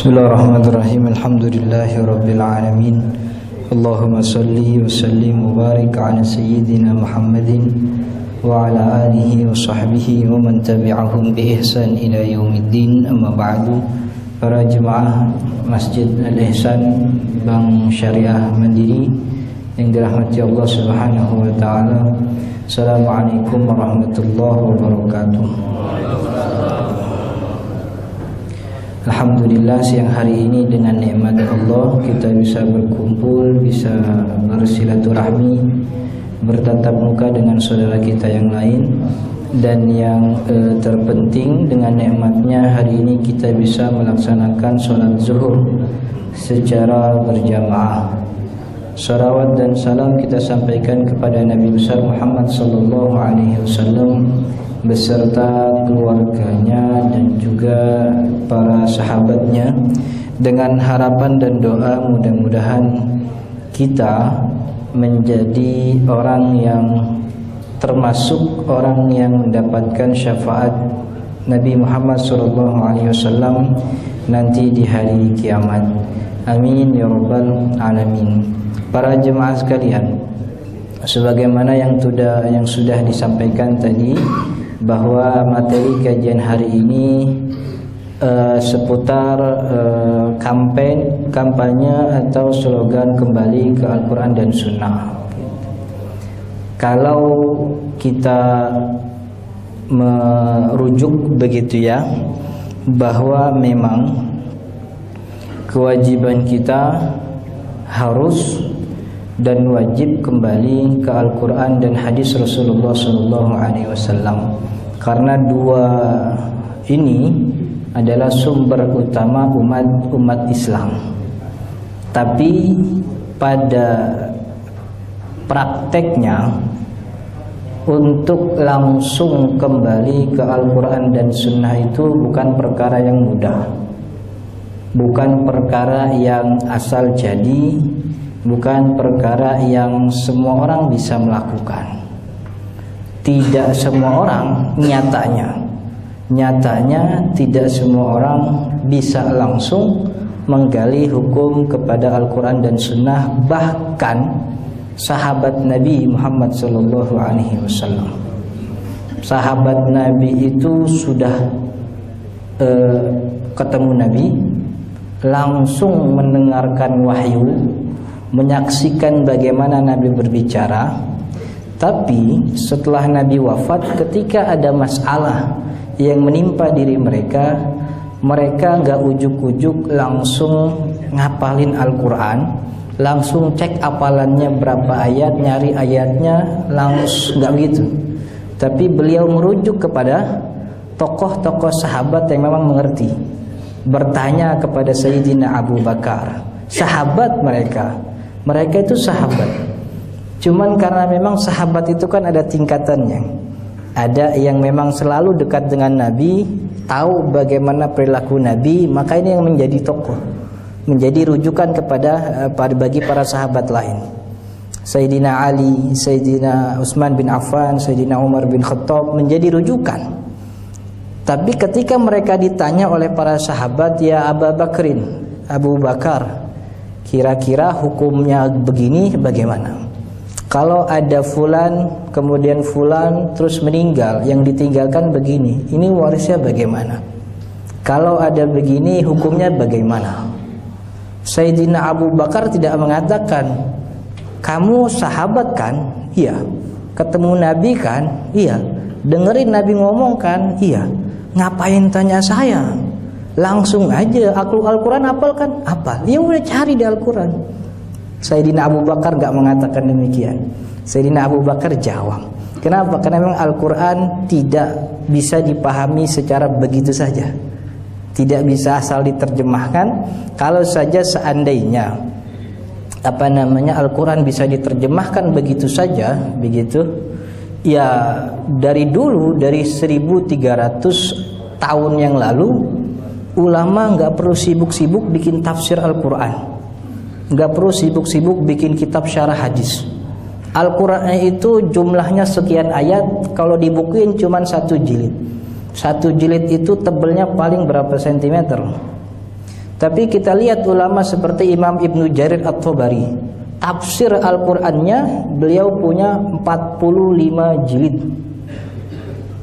Bismillahirrahmanirrahim. Alhamdulillahirabbil alamin. Allahumma shalli wa sallim wa barik ala sayyidina Muhammadin wa ala alihi wa sahbihi wa man tabi'ahum bi ihsan ila yaumiddin. Amma ba'du. Para jemaah Masjid Al-Ihsan Bank Syariah Mandiri yang dirahmati Allah Subhanahu wa taala. Assalamualaikum warahmatullahi wabarakatuh. Alhamdulillah, siang hari ini dengan nikmat Allah kita bisa berkumpul, bisa bersilaturahmi, bertatap muka dengan saudara kita yang lain. Dan yang terpenting dengan nikmatnya hari ini kita bisa melaksanakan sholat zuhur secara berjamaah. Salawat dan salam kita sampaikan kepada Nabi besar Muhammad sallallahu alaihi wasallam beserta keluarganya dan juga para sahabatnya, dengan harapan dan doa mudah-mudahan kita menjadi orang yang termasuk orang yang mendapatkan syafaat Nabi Muhammad SAW nanti di hari kiamat. Amin ya rabbal alamin. Para jemaah sekalian, sebagaimana yang sudah disampaikan tadi, bahwa materi kajian hari ini seputar kampanye atau slogan kembali ke Al-Quran dan Sunnah. Kalau kita merujuk begitu ya, bahwa memang kewajiban kita harus dan wajib kembali ke Al-Quran dan hadis Rasulullah SAW, karena dua ini adalah sumber utama umat Islam. Tapi pada prakteknya untuk langsung kembali ke Al-Quran dan Sunnah itu bukan perkara yang mudah, bukan perkara yang asal jadi, bukan perkara yang semua orang bisa melakukan. Tidak semua orang nyatanya tidak semua orang bisa langsung menggali hukum kepada Al-Quran dan Sunnah. Bahkan sahabat Nabi Muhammad SAW, sahabat Nabi itu sudah ketemu Nabi, langsung mendengarkan wahyu, menyaksikan bagaimana Nabi berbicara. Tapi setelah Nabi wafat, ketika ada masalah yang menimpa diri mereka, mereka nggak ujuk-ujuk langsung ngapalin Al-Quran, langsung cek apalannya berapa ayat, nyari ayatnya, langsung nggak begitu. Tapi beliau merujuk kepada tokoh-tokoh sahabat yang memang mengerti, bertanya kepada Sayyidina Abu Bakar, sahabat mereka itu sahabat. Cuman karena memang sahabat itu kan ada tingkatannya. Ada yang memang selalu dekat dengan Nabi, tahu bagaimana perilaku Nabi, maka ini yang menjadi tokoh, menjadi rujukan bagi para sahabat lain. Sayyidina Ali, Sayyidina Utsman bin Affan, Sayyidina Umar bin Khattab menjadi rujukan. Tapi ketika mereka ditanya oleh para sahabat, ya Abu Bakar, kira-kira hukumnya begini bagaimana? Kalau ada fulan, kemudian fulan terus meninggal, yang ditinggalkan begini, ini warisnya bagaimana? Kalau ada begini, hukumnya bagaimana? Sayyidina Abu Bakar tidak mengatakan, kamu sahabat kan? Iya. Ketemu Nabi kan? Iya. Dengerin Nabi ngomong kan? Iya. Ngapain tanya saya? Langsung aja, Al-Quran hafal kan? Hafal. Ya udah cari di Al-Quran. Sayyidina Abu Bakar gak mengatakan demikian. Sayyidina Abu Bakar jawab. Kenapa? Karena memang Al-Quran tidak bisa dipahami secara begitu saja, tidak bisa asal diterjemahkan. Kalau saja seandainya Al-Quran bisa diterjemahkan begitu saja, ya dari dulu, dari 1300 tahun yang lalu, ulama gak perlu sibuk-sibuk bikin tafsir Al-Quran, gak perlu sibuk-sibuk bikin kitab syarah hadis. Al-Quran itu jumlahnya sekian ayat, kalau dibukuin cuma 1 jilid. 1 jilid itu tebelnya paling berapa sentimeter? Tapi kita lihat ulama seperti Imam Ibnu Jarir At-Tabari, tafsir Al-Qur'annya beliau punya 45 jilid.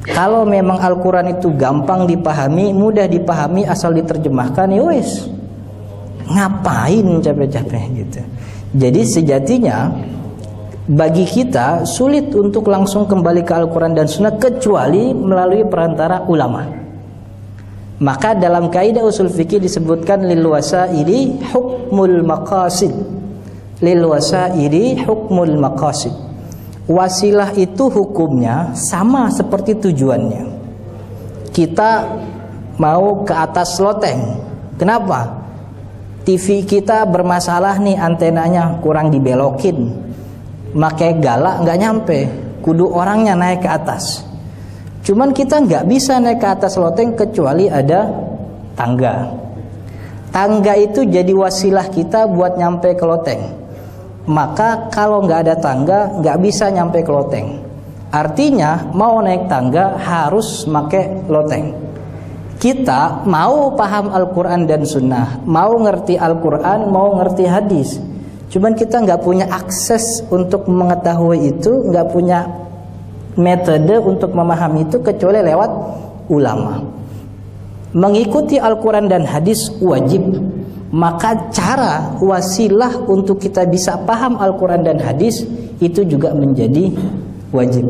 Kalau memang Al-Qur'an itu gampang dipahami, mudah dipahami, asal diterjemahkan, ya wes, ngapain capek-capek gitu. Jadi sejatinya bagi kita sulit untuk langsung kembali ke Al-Quran dan Sunnah kecuali melalui perantara ulama. Maka dalam kaidah usul fikih disebutkan lil wasaili hukmul maqasid. Lil wasaili hukmul maqasid. Wasilah itu hukumnya sama seperti tujuannya. Kita mau ke atas loteng. Kenapa? TV kita bermasalah nih, antenanya kurang dibelokin, pakai galak nggak nyampe, kudu orangnya naik ke atas. Cuman kita nggak bisa naik ke atas loteng kecuali ada tangga. Tangga itu jadi wasilah kita buat nyampe ke loteng. Maka kalau nggak ada tangga nggak bisa nyampe ke loteng. Artinya mau naik tangga harus pakai loteng. Kita mau paham Al-Quran dan Sunnah, mau ngerti Al-Quran, mau ngerti hadis. Cuman kita nggak punya akses untuk mengetahui itu, nggak punya metode untuk memahami itu kecuali lewat ulama. Mengikuti Al-Quran dan hadis wajib. Maka cara wasilah untuk kita bisa paham Al-Quran dan hadis itu juga menjadi wajib.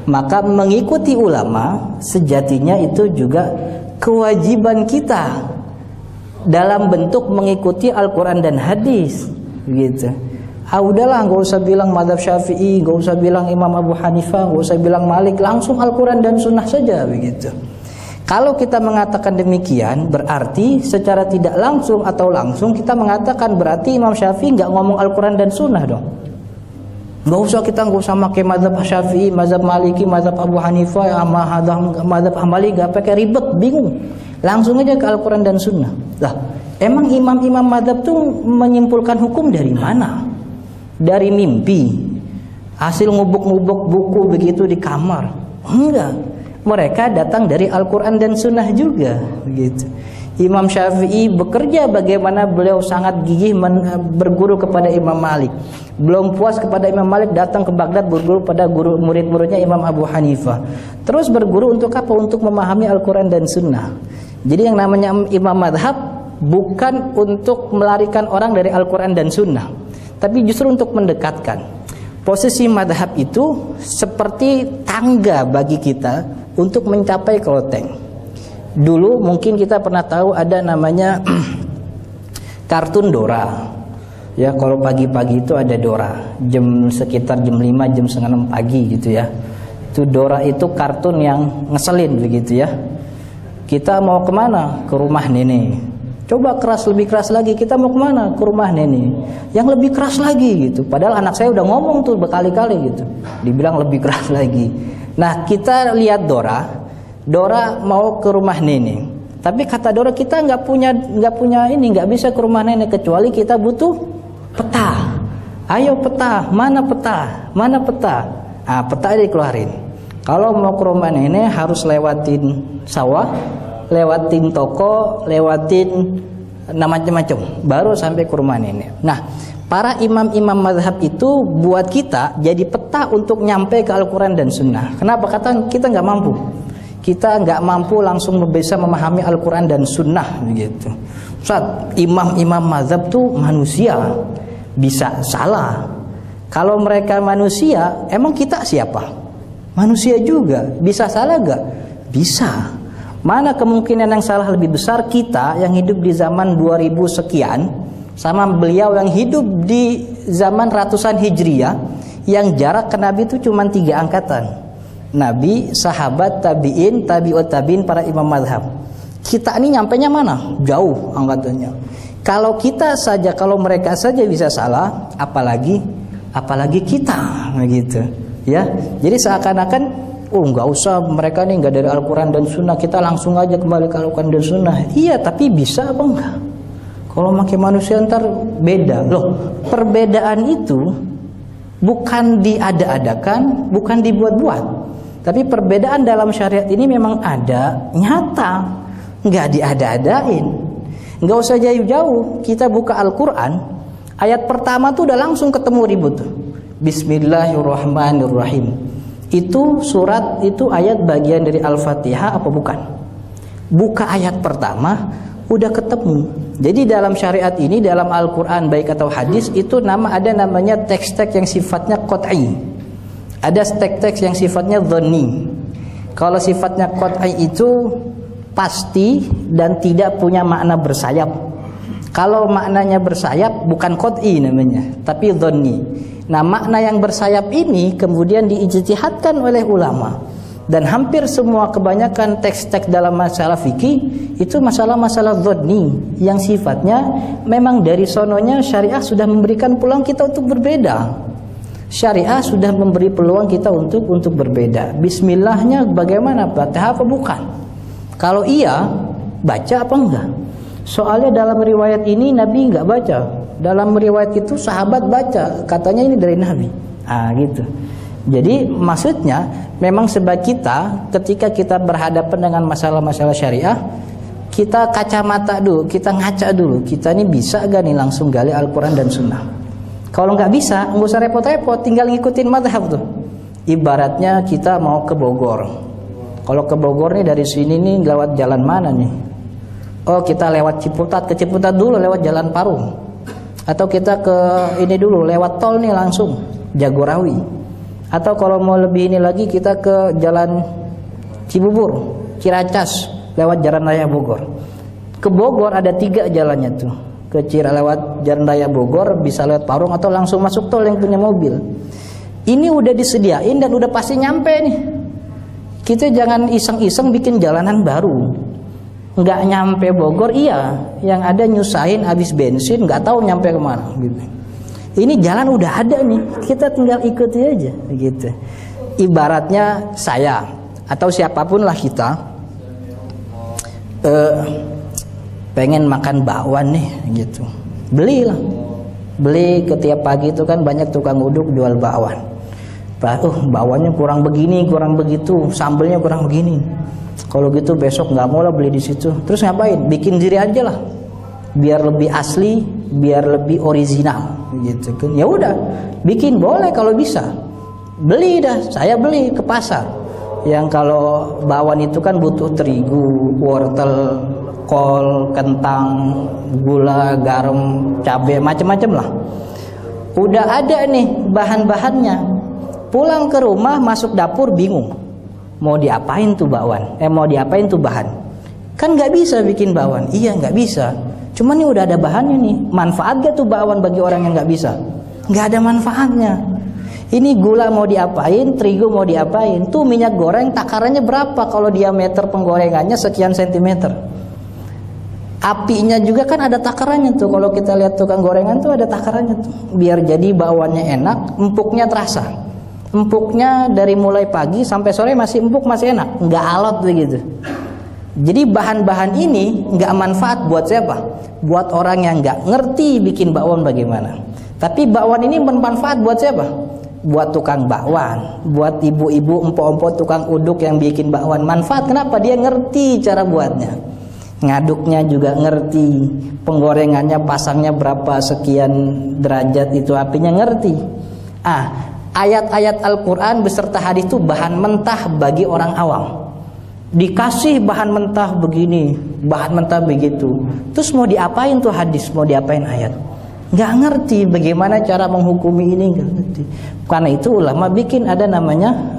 Maka mengikuti ulama sejatinya itu juga kewajiban kita dalam bentuk mengikuti Al-Quran dan hadis, gitu. Udahlah, nggak usah bilang mazhab Syafi'i, nggak usah bilang Imam Abu Hanifah, nggak usah bilang Malik, langsung Al-Quran dan Sunnah saja, begitu. Kalau kita mengatakan demikian, berarti secara tidak langsung atau langsung kita mengatakan berarti Imam Syafi'i nggak ngomong Al-Quran dan Sunnah dong. Nggak usah pakai mazhab Syafi'i, mazhab Maliki, mazhab Abu Hanifah, mazhab Hambali, nggak pakai ribet, bingung. Langsung aja ke Al-Quran dan Sunnah. Lah, emang imam-imam mazhab tuh menyimpulkan hukum dari mana? Dari mimpi, hasil ngubuk-ngubuk buku begitu di kamar? Enggak. Mereka datang dari Al-Quran dan Sunnah juga, begitu. Imam Syafi'i bekerja bagaimana beliau sangat gigih berguru kepada Imam Malik. Belum puas kepada Imam Malik, datang ke Baghdad berguru pada guru murid-muridnya Imam Abu Hanifah. Terus berguru untuk apa? Untuk memahami Al-Quran dan Sunnah. Jadi yang namanya imam madhab bukan untuk melarikan orang dari Al-Quran dan Sunnah, tapi justru untuk mendekatkan. Posisi madhab itu seperti tangga bagi kita untuk mencapai ke loteng. Dulu mungkin kita pernah tahu ada namanya kartun Dora. Ya, kalau pagi-pagi itu ada Dora, sekitar jam 5, jam setengah 6 pagi gitu ya. Itu Dora itu kartun yang ngeselin begitu ya. Kita mau kemana? Ke rumah nenek. Coba lebih keras lagi, kita mau kemana? Ke rumah nenek. Yang lebih keras lagi gitu. Padahal anak saya udah ngomong tuh berkali-kali gitu, dibilang lebih keras lagi. Nah, kita lihat Dora mau ke rumah nenek. Tapi kata Dora, kita nggak bisa ke rumah nenek kecuali kita butuh peta. Ayo peta, mana peta? Mana peta? Ah, peta dikeluarin. Kalau mau ke rumah nenek harus lewatin sawah, lewatin toko, lewatin macam-macam, baru sampai ke rumah nenek. Nah, para imam-imam mazhab itu buat kita jadi peta untuk nyampe ke Al-Quran dan Sunnah. Kenapa? Kata kita nggak mampu. Kita nggak mampu langsung bisa memahami Al-Quran dan Sunnah begitu. Ustaz, imam-imam mazhab tuh manusia, bisa salah. Kalau mereka manusia, emang kita siapa? Manusia juga, bisa salah gak? Bisa. Mana kemungkinan yang salah lebih besar, kita yang hidup di zaman 2000 sekian sama beliau yang hidup di zaman ratusan Hijriah, yang jarak ke Nabi itu cuma 3 angkatan. Nabi, sahabat, tabi'in, tabi'ut tabi'in, para imam mazhab. Kita ini nyampenya mana? Jauh angkatannya. Kalau mereka saja bisa salah, apalagi kita, begitu. Ya, jadi seakan-akan, nggak usah, mereka nih nggak dari Al-Quran dan Sunnah, kita langsung aja kembali ke Al-Quran dan Sunnah. Iya, tapi bisa apa enggak? Kalau makin manusia ntar beda. Loh, perbedaan itu bukan diada-adakan, bukan dibuat-buat. Tapi perbedaan dalam syariat ini memang ada, nyata, nggak diada-adain, Nggak usah jauh-jauh, kita buka Al-Quran, ayat pertama tuh udah langsung ketemu ribut. Bismillahirrahmanirrahim. Itu surat, itu ayat bagian dari Al-Fatihah apa bukan? Buka ayat pertama udah ketemu. Jadi dalam syariat ini, dalam Al-Quran baik atau hadis, itu ada namanya teks-teks yang sifatnya qat'i, ada teks-teks yang sifatnya dhani. Kalau sifatnya qat'i itu pasti dan tidak punya makna bersayap. Kalau maknanya bersayap bukan qat'i namanya, tapi dhani. Nah, makna yang bersayap ini kemudian diijtihadkan oleh ulama. Dan hampir semua kebanyakan teks-teks dalam masalah fikih itu masalah-masalah dhani yang sifatnya memang dari sononya syariah sudah memberikan peluang kita untuk berbeda. Syariah sudah memberi peluang kita untuk berbeda. Bismillahnya bagaimana? Fatihah apa bukan? Kalau iya, baca apa enggak? Soalnya dalam riwayat ini Nabi enggak baca. Dalam riwayat itu sahabat baca, katanya ini dari Nabi. Gitu. Jadi maksudnya memang sebagai kita ketika kita berhadapan dengan masalah-masalah syariah, kita kacamata dulu, kita ngaca dulu, kita ini bisa gak nih langsung gali Al-Quran dan Sunnah. Kalau nggak bisa, nggak usah repot-repot, tinggal ngikutin madhab tuh. Ibaratnya kita mau ke Bogor. Kalau ke Bogor nih dari sini nih lewat jalan mana nih? Oh, kita lewat Ciputat, ke Ciputat dulu lewat Jalan Parung. Atau kita ke ini dulu lewat tol nih langsung Jagorawi. Atau kalau mau lebih ini lagi kita ke Jalan Cibubur, Ciracas lewat Jalan Raya Bogor. Ke Bogor ada 3 jalannya tuh. Ke lewat Jalan Raya Bogor, bisa lewat Parung atau langsung masuk tol yang punya mobil. Ini udah disediain dan udah pasti nyampe nih. Kita jangan iseng-iseng bikin jalanan baru. Nggak nyampe Bogor, iya. Yang ada nyusahin habis bensin, nggak tahu nyampe kemana gitu. Ini jalan udah ada nih, kita tinggal ikuti aja gitu. Ibaratnya saya atau siapapun lah kita pengen makan bakwan nih gitu. Belilah. Beli ke tiap pagi itu kan banyak tukang uduk jual bakwan. Bakwannya kurang begini, kurang begitu, sambelnya kurang begini. Kalau gitu besok nggak mau lah beli di situ. Terus ngapain? Bikin diri aja lah. Biar lebih asli, biar lebih original gitu kan. Ya udah, bikin boleh kalau bisa. Beli dah, saya beli ke pasar. Yang kalau bakwan itu kan butuh terigu, wortel, kol, kentang, gula, garam, cabai, macam-macam lah. Udah ada nih bahan-bahannya. Pulang ke rumah, masuk dapur bingung. Mau diapain tuh bakwan? Mau diapain tuh bahan? Kan nggak bisa bikin bakwan. Iya, nggak bisa. Cuman ini udah ada bahannya nih. Manfaat gak tuh bakwan bagi orang yang nggak bisa? Nggak ada manfaatnya. Ini gula mau diapain, terigu mau diapain? Tuh minyak goreng takarannya berapa kalau diameter penggorengannya sekian sentimeter? Apinya juga kan ada takarannya tuh. Kalau kita lihat tukang gorengan tuh ada takarannya tuh. Biar jadi bakwannya enak, empuknya terasa. Empuknya dari mulai pagi sampai sore masih empuk, masih enak, nggak alot begitu. Jadi bahan-bahan ini nggak manfaat buat siapa? Buat orang yang nggak ngerti bikin bakwan bagaimana. Tapi bakwan ini bermanfaat buat siapa? Buat tukang bakwan, buat ibu-ibu, empok-empok tukang uduk yang bikin bakwan. Manfaat kenapa? Dia ngerti cara buatnya. Ngaduknya juga ngerti. Penggorengannya pasangnya berapa sekian derajat itu apinya ngerti. Ayat-ayat Al-Quran beserta hadis itu bahan mentah bagi orang awam. Dikasih bahan mentah begini, bahan mentah begitu. Terus mau diapain tuh hadis, mau diapain ayat? Nggak ngerti bagaimana cara menghukumi ini, nggak ngerti. Karena itu ulama bikin ada namanya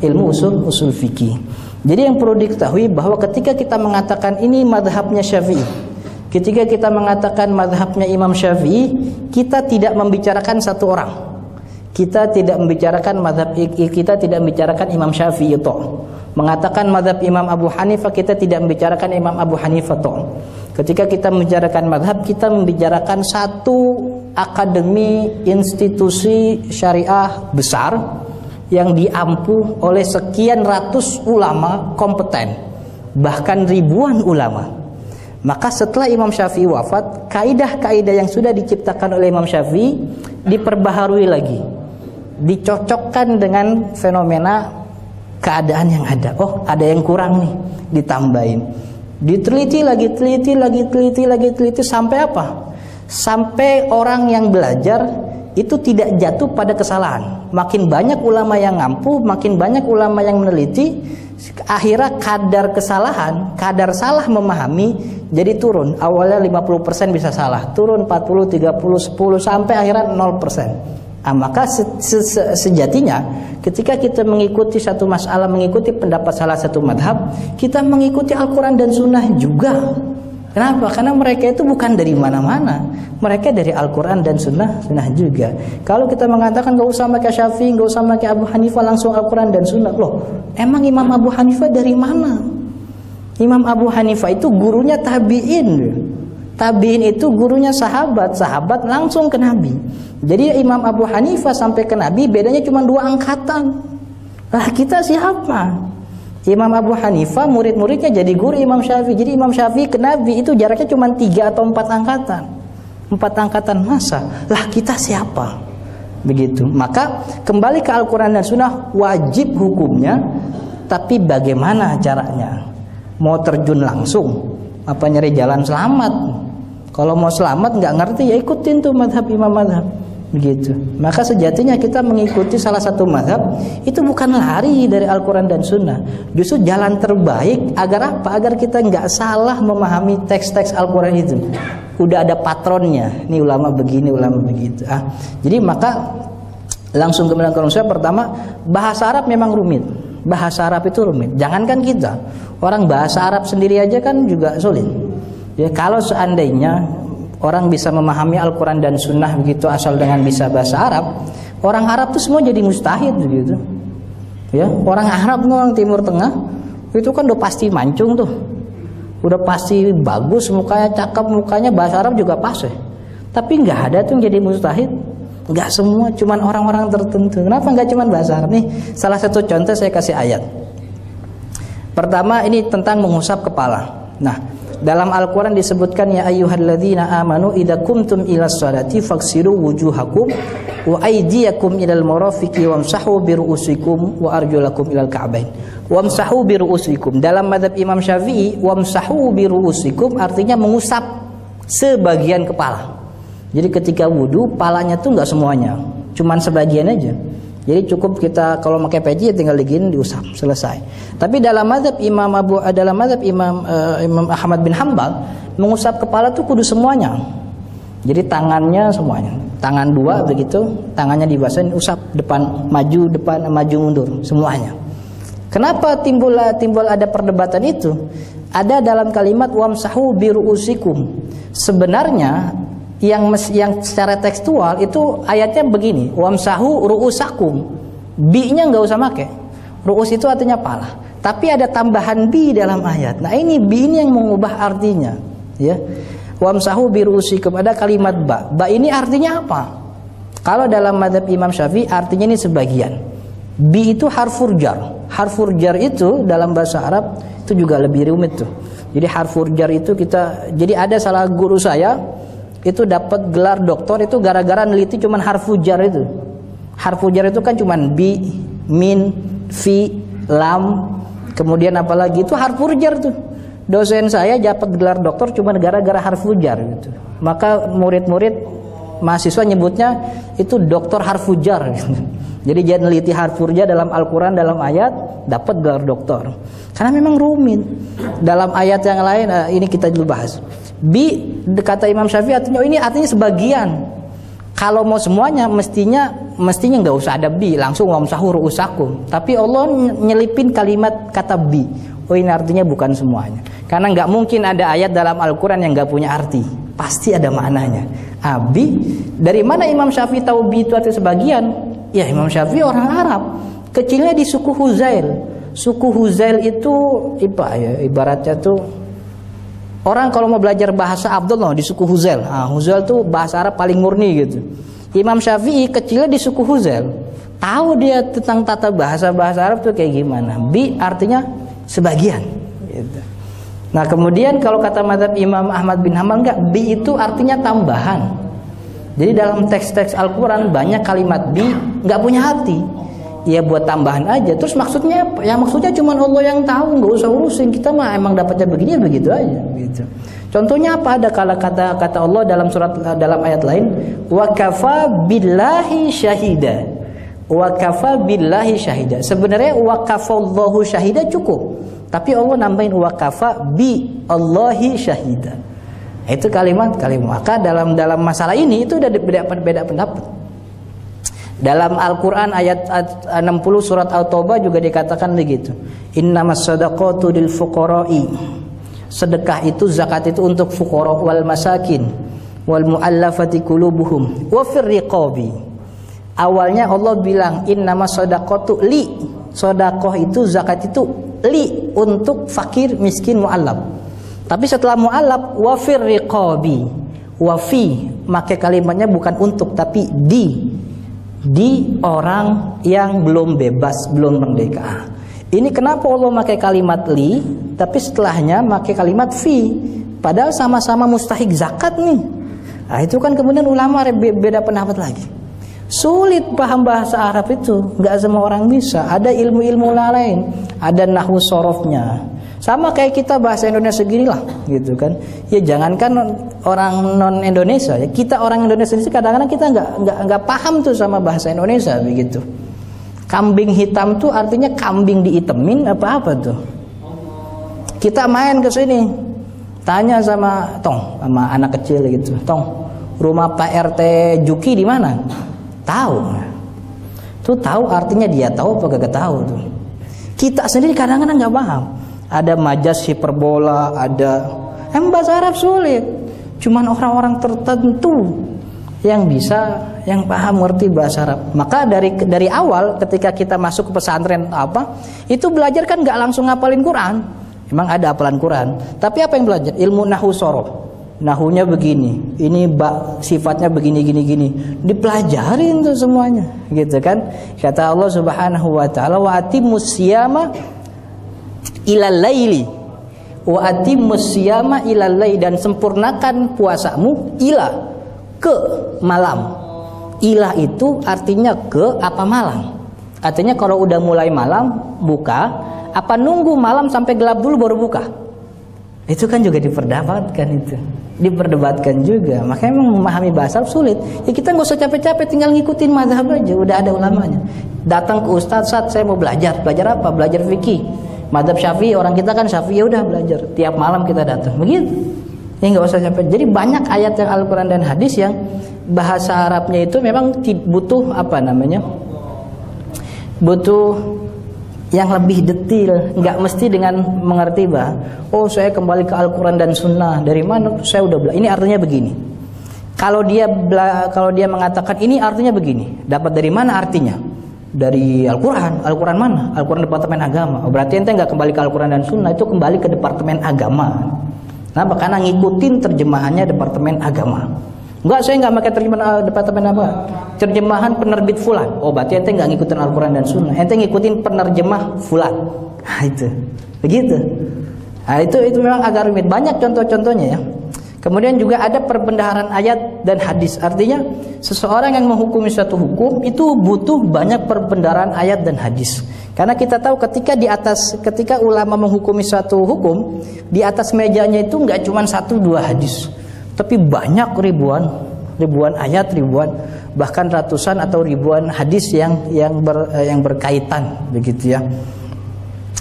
ilmu usul fikih. Jadi yang perlu diketahui bahwa ketika kita mengatakan ini madhabnya Syafi'i, ketika kita mengatakan madhabnya Imam Syafi'i, kita tidak membicarakan satu orang. Kita tidak membicarakan madhab, kita tidak membicarakan Imam Syafi'i itu. Mengatakan madhab Imam Abu Hanifah, kita tidak membicarakan Imam Abu Hanifah itu. Ketika kita membicarakan madhab, kita membicarakan satu akademi institusi syariah besar yang diampu oleh sekian ratus ulama kompeten, bahkan ribuan ulama. Maka setelah Imam Syafi'i wafat, kaidah-kaidah yang sudah diciptakan oleh Imam Syafi'i diperbaharui lagi, dicocokkan dengan fenomena keadaan yang ada. Oh, ada yang kurang nih, ditambahin. Diteliti lagi sampai apa? Sampai orang yang belajar itu tidak jatuh pada kesalahan. Makin banyak ulama yang ngampu, makin banyak ulama yang meneliti, akhirnya kadar kesalahan, kadar salah memahami jadi turun. Awalnya 50% bisa salah, turun 40, 30, 10 sampai akhirnya 0%. Maka sejatinya ketika kita mengikuti satu masalah, mengikuti pendapat salah satu madhab, kita mengikuti Al-Quran dan Sunnah juga. Kenapa? Karena mereka itu bukan dari mana-mana, mereka dari Al-Quran dan Sunnah juga. Kalau kita mengatakan gak usah pakai Syafi'i, gak usah pakai Abu Hanifah, langsung Al-Quran dan Sunnah, loh, emang Imam Abu Hanifah dari mana? Imam Abu Hanifah itu gurunya tabi'in. Tabi'in itu gurunya sahabat, sahabat langsung ke Nabi. Jadi Imam Abu Hanifah sampai ke Nabi bedanya cuma 2 angkatan. Lah kita siapa? Imam Abu Hanifah murid-muridnya jadi guru Imam Syafi'i. Jadi Imam Syafi'i ke Nabi itu jaraknya cuma 3 atau 4 angkatan. 4 angkatan masa. Lah kita siapa? Begitu. Maka kembali ke Al-Quran dan Sunnah wajib hukumnya. Tapi bagaimana caranya? Mau terjun langsung? Apa nyari jalan selamat? Kalau mau selamat nggak ngerti ya ikutin tuh madhab imam madhab. Begitu. Maka sejatinya kita mengikuti salah satu mazhab itu bukan lari dari Al-Quran dan Sunnah, justru jalan terbaik agar apa? Agar kita nggak salah memahami teks-teks Al-Quran itu. Udah ada patronnya, ini ulama begini, ulama begitu. Jadi maka langsung ke belakang saya. Pertama, bahasa Arab memang rumit. Bahasa Arab itu rumit. Jangankan kita, orang bahasa Arab sendiri aja kan juga sulit. Ya, kalau seandainya orang bisa memahami Al-Quran dan Sunnah begitu asal dengan bisa bahasa Arab, orang Arab itu semua jadi mustahid begitu. Ya, orang Arab, orang Timur Tengah itu kan udah pasti mancung tuh, udah pasti bagus mukanya, cakep mukanya, bahasa Arab juga pas ya. Tapi nggak ada tuh yang jadi mustahid, nggak semua, cuman orang-orang tertentu. Kenapa nggak cuman bahasa Arab? Nih salah satu contoh saya kasih ayat. Pertama ini tentang mengusap kepala. Nah, dalam Al-Quran disebutkan ya ayyuhalladzina amanu idza kumtum ilas sholati faghsilu wujuhakum wa aydiyakum ilal marafiqi wamsahu biru'usikum wa arjulakum ilal ka'bain. Wamsahu biru'usikum. Dalam mazhab Imam Syafi'i, wamsahu biru'usikum artinya mengusap sebagian kepala. Jadi ketika wudu, palanya tuh enggak semuanya, cuman sebagian aja. Jadi cukup kita kalau pakai peci ya tinggal digini diusap, selesai. Tapi dalam mazhab Imam Ahmad bin Hanbal mengusap kepala tuh kudu semuanya. Jadi tangannya semuanya, tangan 2 begitu, tangannya dibasahin, usap depan maju mundur semuanya. Kenapa timbul ada perdebatan itu? Ada dalam kalimat wamsahu biru'usikum. Sebenarnya yang secara tekstual itu ayatnya begini, wamsahu ru'usakum. Bi-nya nggak usah pakai. Ru'us itu artinya pala. Tapi ada tambahan bi dalam ayat. Nah, ini bi ini yang mengubah artinya, ya. Wamsahu biru'usikum, ada kalimat ba. Ba ini artinya apa? Kalau dalam mazhab Imam Syafi'i artinya ini sebagian. Bi itu harfur jar. Harfur jar itu dalam bahasa Arab itu juga lebih rumit tuh. Jadi harfur jar itu jadi ada salah guru saya itu dapat gelar doktor itu gara-gara neliti cuman harfu jar itu. Harfu jar itu kan cuman bi, min, fi, lam, kemudian apalagi itu harfu jar tuh. Dosen saya dapat gelar doktor cuman gara-gara harfu jar gitu. Maka murid-murid mahasiswa nyebutnya itu doktor harfu jar gitu. Jadi dia neliti harfu jar dalam Al-Quran dalam ayat dapat gelar doktor. Karena memang rumit. Dalam ayat yang lain ini kita dulu bahas. Bi kata Imam Syafi'i artinya artinya sebagian. Kalau mau semuanya mestinya nggak usah ada bi, langsung wamsahu ru'usakum. Tapi Allah nyelipin kalimat kata bi. Oh, ini artinya bukan semuanya. Karena nggak mungkin ada ayat dalam Al-Quran yang nggak punya arti. Pasti ada maknanya. Bi dari mana Imam Syafi'i tahu bi itu artinya sebagian? Ya Imam Syafi'i orang Arab. Kecilnya di suku Huzail. Suku Huzail itu ibaratnya tuh orang kalau mau belajar bahasa Abdullah di suku Huzail. Huzail tuh bahasa Arab paling murni gitu. Imam Syafi'i kecilnya di suku Huzail. Tahu dia tentang tata bahasa Arab tuh kayak gimana. Bi artinya sebagian gitu. Nah, kemudian kalau kata mazhab Imam Ahmad bin Hanbal enggak, bi itu artinya tambahan. Jadi dalam teks-teks Al-Quran banyak kalimat bi enggak punya arti. ya buat tambahan aja. Terus maksudnya apa? Ya maksudnya cuma Allah yang tahu, nggak usah urusin. Kita mah emang dapatnya begini, begitu aja gitu. Contohnya apa? Ada kata Allah dalam ayat lain, wa kafa billahi syahida. Wa kafa billahi syahida. Sebenarnya wa kafallahu syahida cukup. Tapi Allah nambahin wa kafa bi Allahi syahida. Itu kalimat. Maka dalam masalah ini itu udah beda pendapat. Dalam Al-Qur'an ayat 60 surat At-Taubah juga dikatakan begitu. Innamas shadaqatu lil fuqara'i. Sedekah itu, zakat itu untuk fuqara wal masakin wal muallafati qulubuhum wa fir riqabi. Awalnya Allah bilang innamas shadaqatu li. Sedekah itu, zakat itu li, untuk fakir, miskin, muallaf. Tapi setelah muallaf wa fir riqabi. Wa fi, maka kalimatnya bukan untuk tapi di orang yang belum bebas, belum merdeka. Ini kenapa Allah pakai kalimat li, tapi setelahnya pakai kalimat fi, padahal sama-sama mustahik zakat nih. Nah, itu kan kemudian ulama beda pendapat lagi. Sulit paham bahasa Arab itu, nggak semua orang bisa. Ada ilmu-ilmu lain, ada nahwu sorofnya. Sama kayak kita bahasa Indonesia gini lah, gitu kan? Ya jangankan orang non Indonesia, ya kita orang Indonesia ini kadang-kadang kita nggak paham tuh sama bahasa Indonesia begitu. Kambing hitam tuh artinya kambing diitemin apa tuh? Kita main ke sini, tanya sama anak kecil gitu, rumah Pak RT Juki di mana? Tahu. Tuh tahu artinya dia tahu apa kagak tahu tuh. Kita sendiri kadang-kadang nggak paham. Ada majas hiperbola, ada bahasa Arab sulit. Cuman orang-orang tertentu yang bisa, yang paham ngerti bahasa Arab. Maka dari awal ketika kita masuk ke pesantren itu belajar kan nggak langsung ngapalin Quran. Emang ada hafalan Quran, tapi apa yang belajar? Ilmu nahwu shorof. Nahunya begini, ini sifatnya begini gini. Dipelajarin tuh semuanya, gitu kan? Kata Allah Subhanahu wa taala, wa atimmus siyama ilal laili. Wa atimmus siyama ilal laili, dan sempurnakan puasamu ke malam. Ilah itu artinya ke apa malam. Artinya kalau udah mulai malam buka, apa nunggu malam sampai gelap dulu baru buka? Itu kan juga diperdebatkan juga. Makanya memahami bahasa sulit. Ya kita nggak usah capek-capek, tinggal ngikutin mazhab aja, udah ada ulamanya. Datang ke ustaz, saya mau belajar apa? Belajar fikih. Mazhab Syafi'i, orang kita kan Syafi'i, ya udah belajar. Tiap malam kita datang. Begitu. Ya nggak usah capek. Jadi banyak ayat yang Al-Qur'an dan hadis yang bahasa Arabnya itu memang butuh butuh yang lebih detail, nggak mesti dengan mengerti saya kembali ke Al-Quran dan Sunnah. Dari mana? Saya udah belajar. Ini artinya begini. Kalau dia mengatakan ini artinya begini, dapat dari mana artinya? Dari Al-Quran. Al-Quran mana? Al-Quran Departemen Agama. Berarti ente nggak kembali ke Al-Quran dan Sunnah, itu kembali ke Departemen Agama. Nah, karena ngikutin terjemahannya Departemen Agama. Enggak, saya nggak pakai terjemahan departemen apa? Terjemahan penerbit fulan. Berarti ente nggak ngikutin Al-Quran dan Sunnah. Ente ngikutin penerjemah fulan. Nah, itu. Begitu. Nah, itu memang agak rumit. Banyak contoh-contohnya ya. Kemudian juga ada perbendaharaan ayat dan hadis. Artinya seseorang yang menghukumi suatu hukum itu butuh banyak perbendaharaan ayat dan hadis. Karena kita tahu ketika ulama menghukumi suatu hukum, di atas mejanya itu nggak cuma 1-2 hadis, tapi banyak ribuan ayat, bahkan ratusan atau ribuan hadis yang berkaitan begitu ya.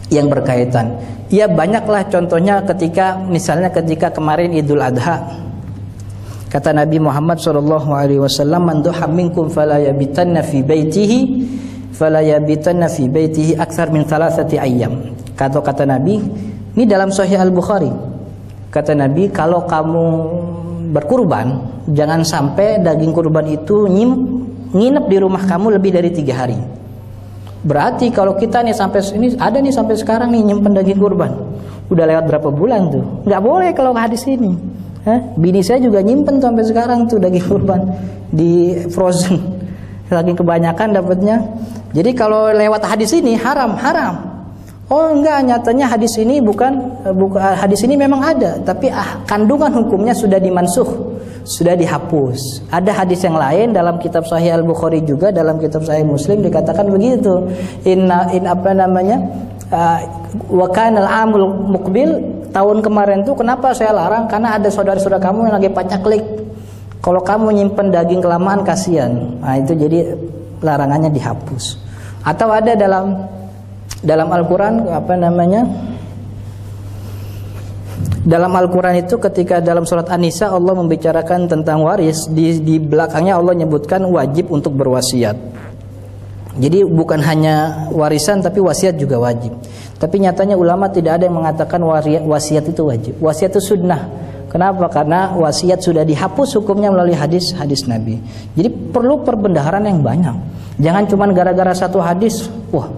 Yang berkaitan. Ya banyaklah contohnya ketika kemarin Idul Adha. Kata Nabi Muhammad SAW, "Man duha minkum fala yabitanna fi baitihi aktsar min 3 ayyam." Kata Nabi, ini dalam Sahih Al-Bukhari. Kata Nabi, kalau kamu berkurban, jangan sampai daging kurban itu nginep di rumah kamu lebih dari 3 hari. Berarti kalau kita nih sampai sekarang nih nyimpen daging kurban, udah lewat berapa bulan tuh? Nggak boleh kalau hadis ini. Bini saya juga nyimpen sampai sekarang tuh daging kurban di frozen, saking kebanyakan dapatnya. Jadi kalau lewat hadis ini haram. Oh enggak, nyatanya hadis ini bukan hadis ini memang ada, tapi kandungan hukumnya sudah dimansuh, sudah dihapus. Ada hadis yang lain dalam kitab Sahih Al-Bukhari juga, dalam kitab Sahih Muslim dikatakan begitu. Wa kana al-amul muqbil, tahun kemarin tuh kenapa saya larang? Karena ada saudara-saudara kamu yang lagi pacaklik. Kalau kamu nyimpen daging kelamaan kasihan. Nah, itu jadi larangannya dihapus. Atau ada dalam Al-Quran dalam Al-Quran itu ketika dalam surat An-Nisa Allah membicarakan tentang waris, di belakangnya Allah nyebutkan wajib untuk berwasiat. Jadi bukan hanya warisan tapi wasiat juga wajib. Tapi nyatanya ulama tidak ada yang mengatakan wasiat itu wajib. Wasiat itu sunnah. Kenapa? Karena wasiat sudah dihapus hukumnya melalui hadis Nabi. Jadi perlu perbendaharaan yang banyak. Jangan cuma gara-gara satu hadis, wah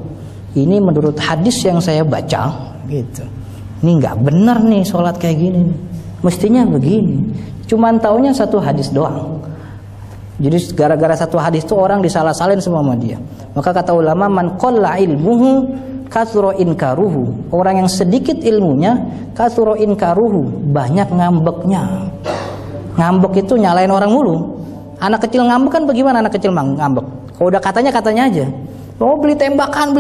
ini menurut hadis yang saya baca gitu, ini nggak benar nih sholat kayak gini, mestinya begini. Cuman taunya satu hadis doang. Jadi gara-gara satu hadis itu orang disalah-salahin semua sama dia. Maka kata ulama, man qalla ilmuhu katsura inkaruhu. Orang yang sedikit ilmunya katsura inkaruhu, banyak ngambeknya. Ngambek itu nyalain orang mulu. Anak kecil ngambek kan bagaimana anak kecil ngambek? Kalau udah katanya aja. Oh beli tembakan,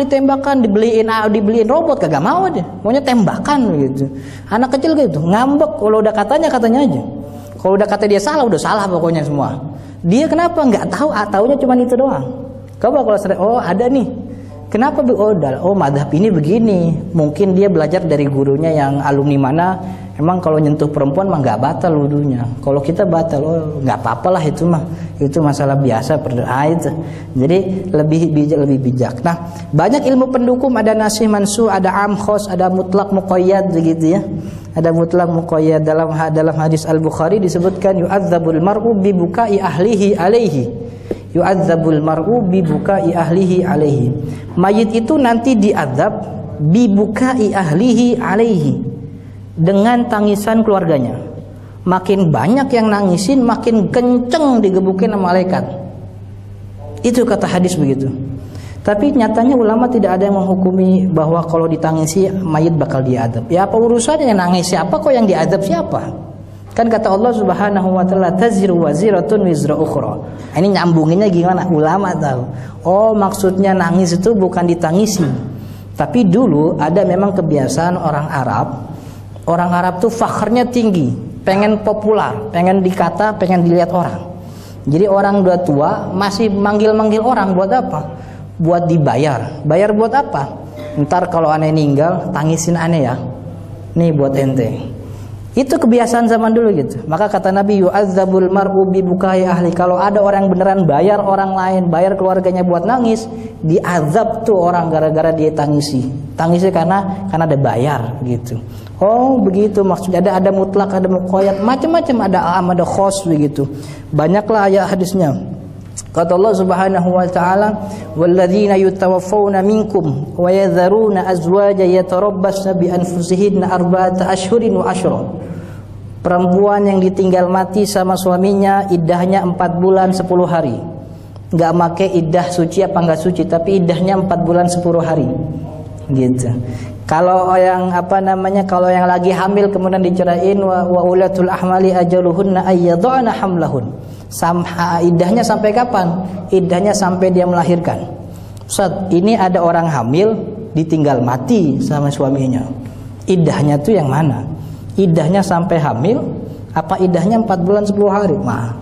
dibeliin robot kagak mau dia. Maunya tembakan gitu. Anak kecil gitu, ngambek kalau udah katanya aja. Kalau udah kata dia salah, udah salah pokoknya semua. Dia kenapa nggak tahu? Taunya cuma itu doang. Coba kalau oh ada nih. Kenapa? Madhab ini begini. Mungkin dia belajar dari gurunya yang alumni mana. Emang kalau nyentuh perempuan mah nggak batal wudunya. Kalau kita batal, nggak apa-apa lah itu mah. Itu masalah biasa itu. Jadi lebih bijak. Nah, banyak ilmu pendukung, ada nasih mansuh, ada am khos, ada mutlak muqayyad begitu ya. Ada mutlak muqayyad dalam hadis Al-Bukhari disebutkan yu'adzabul mar'u bi bukai ahlihi alaihi. Yu'adzabul mar'u bi bukai ahlihi alaihi. Mayit itu nanti diazab bi bukai ahlihi alaihi, dengan tangisan keluarganya. Makin banyak yang nangisin, makin kenceng digebukin sama malaikat. Itu kata hadis begitu. Tapi nyatanya ulama tidak ada yang menghukumi bahwa kalau ditangisi mayit bakal diadab. Ya apa urusannya, yang nangis siapa kok yang diadab siapa? Kan kata Allah Subhanahu wa taala, taziru waziratun wizra ukhra. Ini nyambunginnya gimana? Ulama tahu. Oh, maksudnya nangis itu bukan ditangisi. Tapi dulu ada memang kebiasaan orang Arab. Orang Arab tuh fakhrnya tinggi, pengen populer, pengen dikata, pengen dilihat orang. Jadi orang udah tua masih manggil-manggil orang buat apa? Buat dibayar. Bayar buat apa? Ntar kalau aneh ninggal, tangisin aneh ya. Nih buat ente. Itu kebiasaan zaman dulu gitu. Maka kata Nabi, yu'adzabul mar'u bi bukai ahli. Kalau ada orang yang beneran bayar orang lain, bayar keluarganya buat nangis, diazab tuh orang gara-gara dia tangisi. Tangisi karena ada bayar gitu. Oh begitu maksudnya. Ada mutlak, ada muqayyad, macam-macam, ada am, ada khos begitu. Banyaklah ayat hadisnya. Kata Allah Subhanahu wa taala, walladzina yutawaffawna minkum wa yadharuna azwaja yatarabbasna bi anfusihinna arba'ata ashhurin wa ashra. Perempuan yang ditinggal mati sama suaminya iddahnya 4 bulan 10 hari. Enggak make iddah suci apa enggak suci, tapi iddahnya 4 bulan 10 hari. Gitu. Kalau yang kalau yang lagi hamil kemudian diceraiin, wa ulatul ahmali ajaluhunna ayyadhana hamlahun. Iddahnya sampai kapan? Iddahnya sampai dia melahirkan. Ustaz, ini ada orang hamil ditinggal mati sama suaminya. Iddahnya tuh yang mana? Iddahnya sampai hamil apa iddahnya 4 bulan 10 hari? Wah,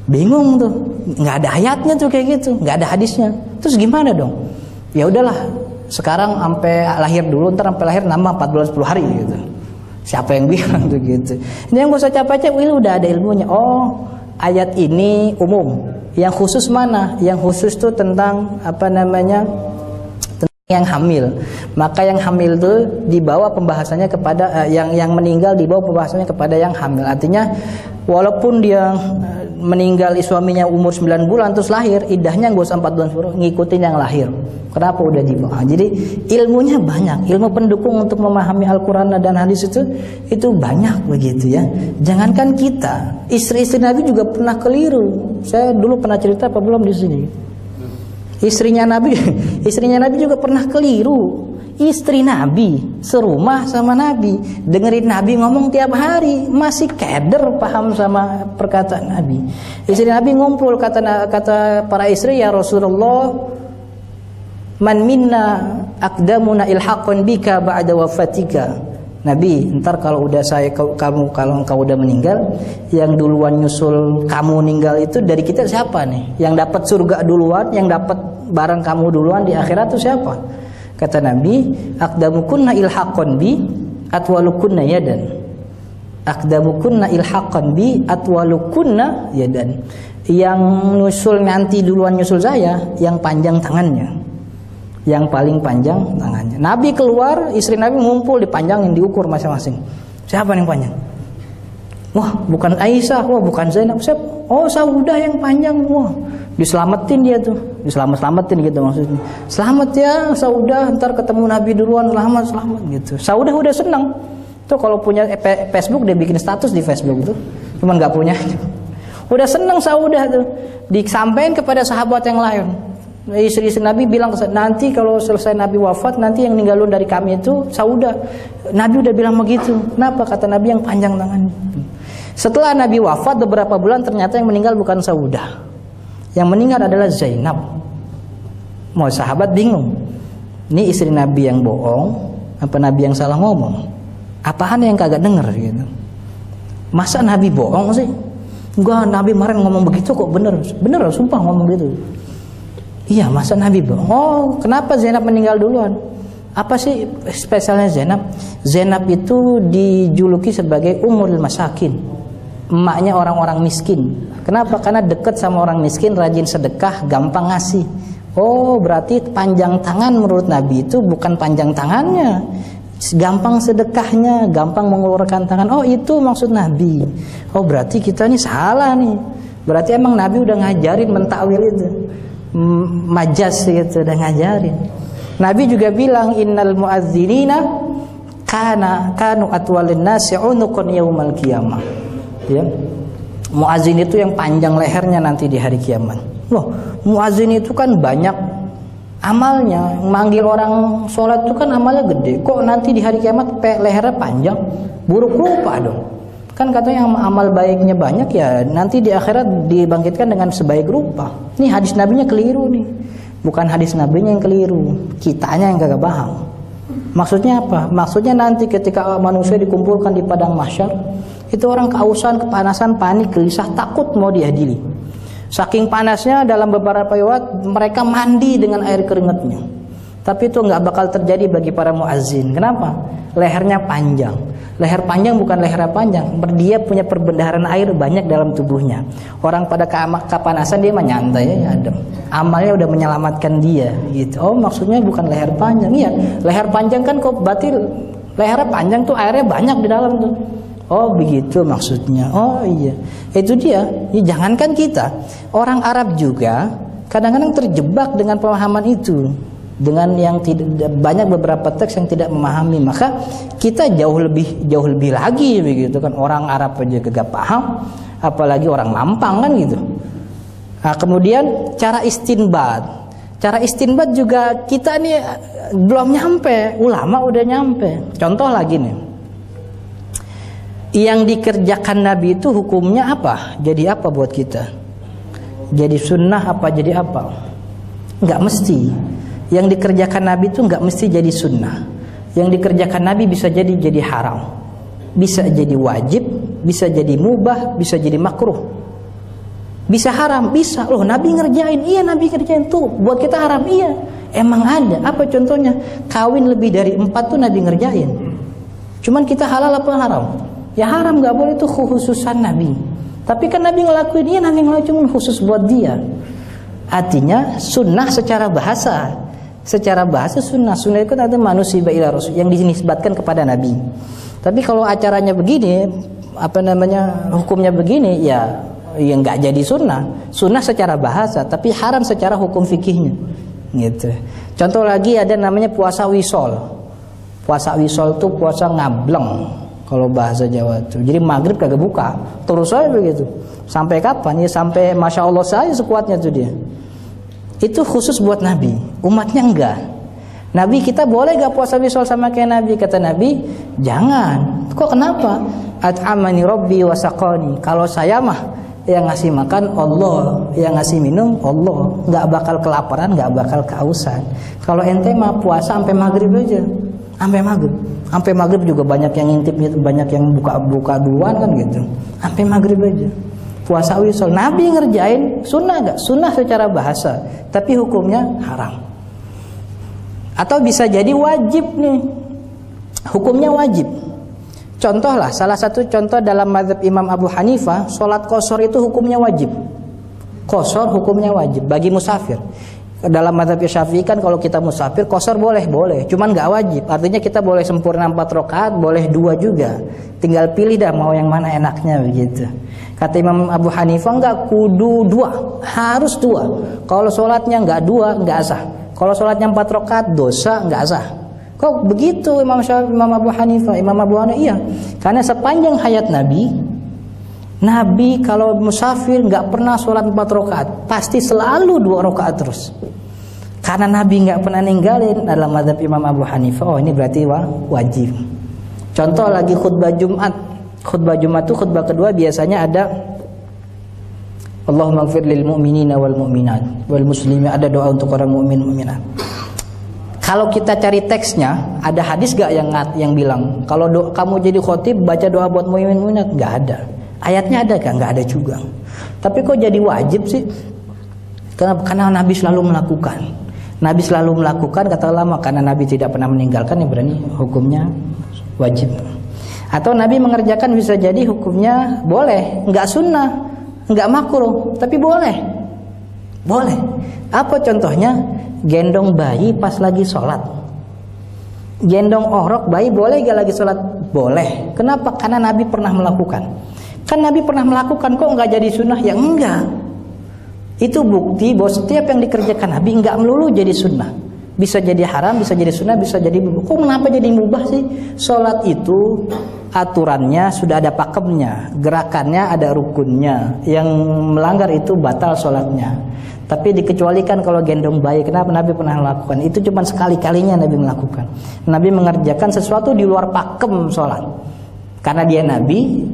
bingung tuh. Nggak ada ayatnya tuh kayak gitu, nggak ada hadisnya. Terus gimana dong? Ya udahlah, sekarang sampai lahir dulu, ntar sampai lahir nama 4 bulan 10 hari gitu. Siapa yang bilang tuh gitu? Ini yang gak usah capek-capek, ini udah ada ilmunya. Oh, ayat ini umum. Yang khusus mana? Yang khusus tuh tentang tentang yang hamil. Maka yang hamil itu dibawa pembahasannya kepada yang meninggal, dibawa pembahasannya kepada yang hamil. Artinya walaupun dia meninggal suaminya umur 9 bulan terus lahir, iddahnya gak usah 4 bulan ngikutin yang lahir. Kenapa udah dibawa? Jadi ilmunya banyak, ilmu pendukung untuk memahami Al-Quran dan hadis itu banyak begitu ya. Jangankan kita, istri-istri Nabi juga pernah keliru. Saya dulu pernah cerita apa belum di sini? Istrinya Nabi juga pernah keliru. istri Nabi, serumah sama Nabi, dengerin Nabi ngomong tiap hari, masih keder paham sama perkataan Nabi. Istri Nabi ngumpul, kata para istri, ya Rasulullah, man minna aqdamuna ilhaqan bika ba'da wafatika. Nabi, ntar kalau udah kalau engkau udah meninggal, yang duluan nyusul kamu meninggal itu dari kita siapa nih? Yang dapat surga duluan, yang dapat barang kamu duluan di akhirat itu siapa? Kata Nabi, aqdamukunna ilhaqan bi atwalukunna yadan. Aqdamukunna ilhaqan bi atwalukunna yadan. Yang nyusul nanti duluan nyusul saya, yang panjang tangannya. Yang paling panjang tangannya. Nabi keluar, istri Nabi ngumpul, dipanjangin, diukur masing-masing. Siapa yang panjang? Wah, bukan Aisyah, wah bukan Zainab. Siapa? Oh, Saudah yang panjang. Wah, diselamatin dia tuh. Diselamatin gitu maksudnya. Selamat ya Saudah, ntar ketemu Nabi duluan, selamat gitu. Saudah udah senang. Tuh kalau punya Facebook dia bikin status di Facebook tuh. Cuman nggak punya. Udah senang Saudah tuh. Disampaikan kepada sahabat yang lain. Istri-istri Nabi bilang, nanti kalau selesai Nabi wafat, nanti yang ninggalin dari kami itu Saudah. Nabi udah bilang begitu. Kenapa? Kata Nabi yang panjang tangannya. Setelah Nabi wafat beberapa bulan, ternyata yang meninggal bukan Saudah. Yang meninggal adalah Zainab. Mau sahabat bingung. Ini istri Nabi yang bohong, apa Nabi yang salah ngomong? Apaan yang kagak denger gitu? Masa Nabi bohong sih? Enggak, Nabi kemarin ngomong begitu kok bener. Bener, sumpah ngomong gitu. Iya, masa Nabi bohong? Oh, kenapa Zainab meninggal duluan? Apa sih spesialnya Zainab? Zainab itu dijuluki sebagai Ummul Masakin, emaknya orang-orang miskin. Kenapa? Karena dekat sama orang miskin, rajin sedekah, gampang ngasih. Oh, berarti panjang tangan menurut Nabi itu bukan panjang tangannya, gampang sedekahnya, gampang mengeluarkan tangan. Oh, itu maksud Nabi. Oh, berarti kita nih salah nih. Berarti emang Nabi udah ngajarin mentakwil itu. Majas gitu, udah ngajarin. Nabi juga bilang, innal muadzinina kanu atwalin nasi unuqan yaumal qiyamah. Ya. Muazin itu yang panjang lehernya nanti di hari kiamat. Loh, muazin itu kan banyak amalnya, manggil orang sholat itu kan amalnya gede. Kok nanti di hari kiamat lehernya panjang? Buruk rupa dong. Kan katanya amal baiknya banyak ya, nanti di akhirat dibangkitkan dengan sebaik rupa. Nih hadis nabinya keliru nih. Bukan hadis nabinya yang keliru, kitanya yang kagak paham. Maksudnya apa? Maksudnya nanti ketika manusia dikumpulkan di padang mahsyar, itu orang kehausan, kepanasan, panik, gelisah, takut mau diadili. Saking panasnya dalam beberapa riwayat mereka mandi dengan air keringatnya. Tapi itu nggak bakal terjadi bagi para muazzin. Kenapa? Lehernya panjang. Leher panjang bukan lehernya panjang, dia punya perbendaharaan air banyak dalam tubuhnya. Orang pada kepanasan dia mah nyantai ya, adem. Amalnya udah menyelamatkan dia gitu. Oh, maksudnya bukan leher panjang. Iya, leher panjang kan kok berarti lehernya panjang tuh airnya banyak di dalam tuh. Oh, begitu maksudnya. Oh iya. Itu dia. Ya, jangankan kita, orang Arab juga kadang-kadang terjebak dengan pemahaman itu. Dengan yang tidak banyak beberapa teks yang tidak memahami, maka kita jauh lebih lagi begitu kan. Orang Arab aja gak paham, apalagi orang Mampang kan gitu. Nah, kemudian cara istinbat juga kita nih belum nyampe, ulama udah nyampe. Contoh lagi nih, yang dikerjakan Nabi itu hukumnya apa? Jadi apa buat kita? Jadi sunnah apa jadi apa? Nggak mesti. Yang dikerjakan Nabi itu nggak mesti jadi sunnah. Yang dikerjakan Nabi bisa jadi haram, bisa jadi wajib, bisa jadi mubah, bisa jadi makruh, bisa haram, bisa. Loh, Nabi ngerjain, iya Nabi ngerjain tuh. Buat kita haram, iya. Emang ada. Apa contohnya? Kawin lebih dari 4 tuh Nabi ngerjain. Cuman kita halal apa haram? Ya haram, nggak boleh, itu khususan Nabi. Tapi kan Nabi ngelakuin, iya Nabi ngelakuin cuma khusus buat dia. Artinya sunnah secara bahasa. Secara bahasa sunnah itu ada manusia ila rasul yang dinisbatkan kepada Nabi. Tapi kalau acaranya begini, hukumnya begini, ya nggak jadi sunnah. Sunnah secara bahasa, tapi haram secara hukum fikihnya. Gitu. Contoh lagi ada namanya puasa wisol. Puasa wisol itu puasa ngableng kalau bahasa Jawa tuh. Jadi maghrib kagak buka, terus aja begitu. Sampai kapan? Ya sampai masya Allah saja sekuatnya tuh dia. Itu khusus buat Nabi, umatnya enggak. Nabi kita boleh gak puasa wisol sama kayak Nabi? Kata Nabi, jangan. Kok kenapa? At'amani Rabbi wa saqani. Kalau saya mah yang ngasih makan Allah, yang ngasih minum Allah, nggak bakal kelaparan, nggak bakal kehausan. Kalau ente mah puasa sampai maghrib aja, sampai maghrib juga banyak yang ngintip, banyak yang buka duluan kan gitu, sampai maghrib aja. Puasa wisol, Nabi ngerjain sunnah nggak? Sunnah secara bahasa, tapi hukumnya haram. Atau bisa jadi wajib nih, hukumnya wajib. Contoh lah, salah satu contoh dalam mazhab Imam Abu Hanifah, sholat qashar itu hukumnya wajib. Qashar hukumnya wajib bagi musafir. Dalam mazhab Syafi'i kan kalau kita musafir qashar boleh, cuman nggak wajib. Artinya kita boleh sempurna 4 rakaat, boleh 2 juga. Tinggal pilih dah mau yang mana enaknya begitu. Kata Imam Abu Hanifah nggak kudu 2, harus 2. Kalau sholatnya nggak 2 nggak sah. Kalau sholatnya 4 rakaat dosa nggak sah. Kok begitu Imam Abu Hanifah? Imam Abu Hanifah iya. Karena sepanjang hayat Nabi kalau musafir nggak pernah sholat 4 rakaat, pasti selalu 2 rakaat terus. Karena Nabi nggak pernah ninggalin dalam mazhab Imam Abu Hanifah. Oh ini berarti wajib. Contoh lagi khutbah Jumat. Khutbah Jumat itu khutbah kedua biasanya ada Allahumma ighfir lil mu'minina wal mu'minat wal muslimin, ada doa untuk orang mukmin mukminat. Kalau kita cari teksnya, ada hadis gak yang bilang kalau kamu jadi khotib baca doa buat mukmin mukminat? Gak ada. Ayatnya ada kan? Gak ada juga. Tapi kok jadi wajib sih? Karena Nabi selalu melakukan. Nabi selalu melakukan, kata ulama, karena Nabi tidak pernah meninggalkan, ya berarti hukumnya wajib. Atau Nabi mengerjakan bisa jadi hukumnya boleh, nggak sunnah, nggak makruh, tapi boleh. Boleh. Apa contohnya? Gendong bayi pas lagi sholat. Gendong orok bayi boleh gak lagi sholat? Boleh. Kenapa? Karena Nabi pernah melakukan. Kan Nabi pernah melakukan, kok nggak jadi sunnah? Ya enggak. Itu bukti bahwa setiap yang dikerjakan Nabi nggak melulu jadi sunnah. Bisa jadi haram, bisa jadi sunnah, bisa jadi mubah. Kok kenapa jadi mubah sih? Sholat itu aturannya sudah ada pakemnya, gerakannya ada rukunnya. Yang melanggar itu batal sholatnya. Tapi dikecualikan kalau gendong bayi. Kenapa Nabi pernah melakukan? Itu cuma sekali-kalinya Nabi melakukan. Nabi mengerjakan sesuatu di luar pakem sholat. Karena dia Nabi,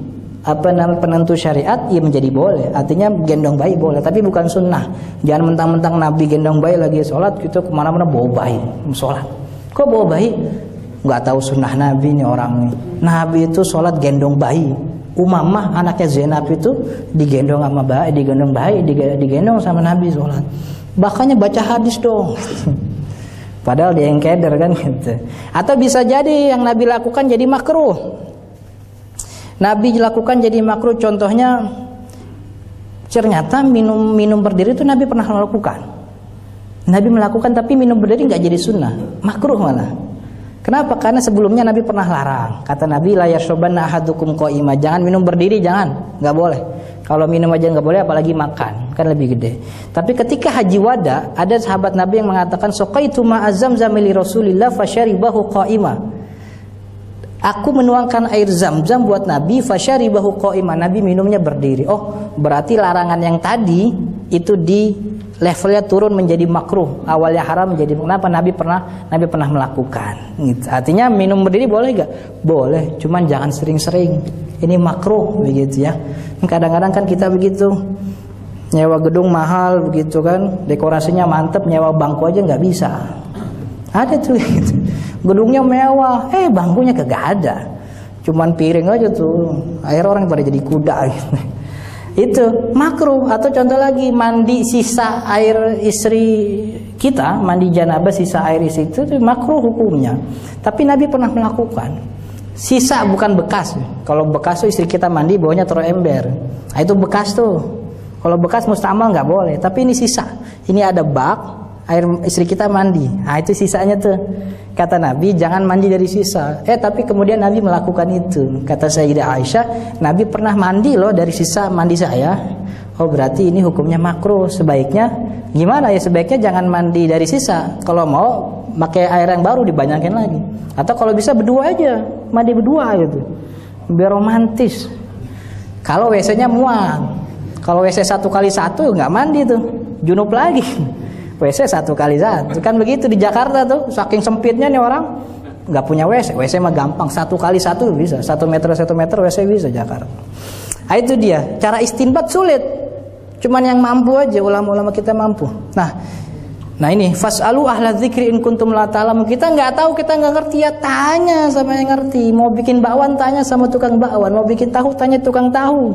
penentu syariat, ia menjadi boleh. Artinya gendong bayi boleh, tapi bukan sunnah. Jangan mentang-mentang Nabi gendong bayi lagi sholat, gitu kemana-mana bawa bayi sholat. Kok bawa bayi? Nggak tahu sunnah Nabi nih orang. Nabi itu sholat gendong bayi. Umamah anaknya Zainab itu digendong sama bayi, digendong sama Nabi sholat. Bahkannya baca hadis dong. Padahal dia yang keder kan gitu. Atau bisa jadi yang Nabi lakukan jadi makruh. Nabi lakukan jadi makruh, contohnya ternyata minum berdiri itu Nabi pernah melakukan. Nabi melakukan tapi minum berdiri nggak jadi sunnah, makruh malah. Kenapa? Karena sebelumnya Nabi pernah larang. Kata Nabi, la yashrabanna ahadukum qa'ima. Jangan minum berdiri, jangan, nggak boleh. Kalau minum aja nggak boleh, apalagi makan, kan lebih gede. Tapi ketika haji wada, ada sahabat Nabi yang mengatakan, saqaitu ma'azam zamili Rasulillah fasyaribahu qa'ima. Aku menuangkan air zam-zam buat Nabi, fasyaribahu qa'ima. Nabi minumnya berdiri. Oh, berarti larangan yang tadi itu di levelnya turun menjadi makruh. Awalnya haram menjadi makruh. Kenapa? Nabi pernah melakukan. Gitu. Artinya minum berdiri boleh gak? Boleh, cuman jangan sering-sering. Ini makruh begitu ya. Kadang-kadang kan kita begitu, nyewa gedung mahal begitu kan, dekorasinya mantep, nyewa bangku aja nggak bisa. Ada tuh gitu. Gedungnya mewah, bangkunya kagak ada. Cuman piring aja tuh. Akhirnya orang pada jadi kuda gitu. Itu makruh. Atau contoh lagi, mandi sisa air istri kita, mandi janabah sisa air istri itu makruh hukumnya. Tapi Nabi pernah melakukan. Sisa bukan bekas. Kalau bekas tuh istri kita mandi bawahnya taruh ember. Nah, itu bekas tuh. Kalau bekas mustamal nggak boleh. Tapi ini sisa. Ini ada bak, air istri kita mandi. Nah, itu sisanya tuh. Kata Nabi, jangan mandi dari sisa. Tapi kemudian Nabi melakukan itu. Kata Sayyidah Aisyah, Nabi pernah mandi loh dari sisa mandi saya. Oh, berarti ini hukumnya makruh. Sebaiknya gimana ya? Sebaiknya jangan mandi dari sisa. Kalau mau pakai air yang baru dibanyakin lagi. Atau kalau bisa berdua aja, mandi berdua gitu. Biar romantis. Kalau WC-nya muat. Kalau WC 1x1 nggak mandi tuh, junub lagi. WC 1 kali 1. Kan begitu di Jakarta tuh, saking sempitnya nih orang nggak punya WC. WC mah gampang, 1 kali 1 bisa, 1 meter WC bisa Jakarta. Nah, itu dia, cara istinbat sulit. Cuman yang mampu aja, ulama-ulama kita mampu. Nah ini, fas'alu ahla dzikri in kuntum la ta'lamun. Kita nggak tahu, kita nggak ngerti, ya tanya sama yang ngerti. Mau bikin bakwan, tanya sama tukang bakwan. Mau bikin tahu, tanya tukang tahu.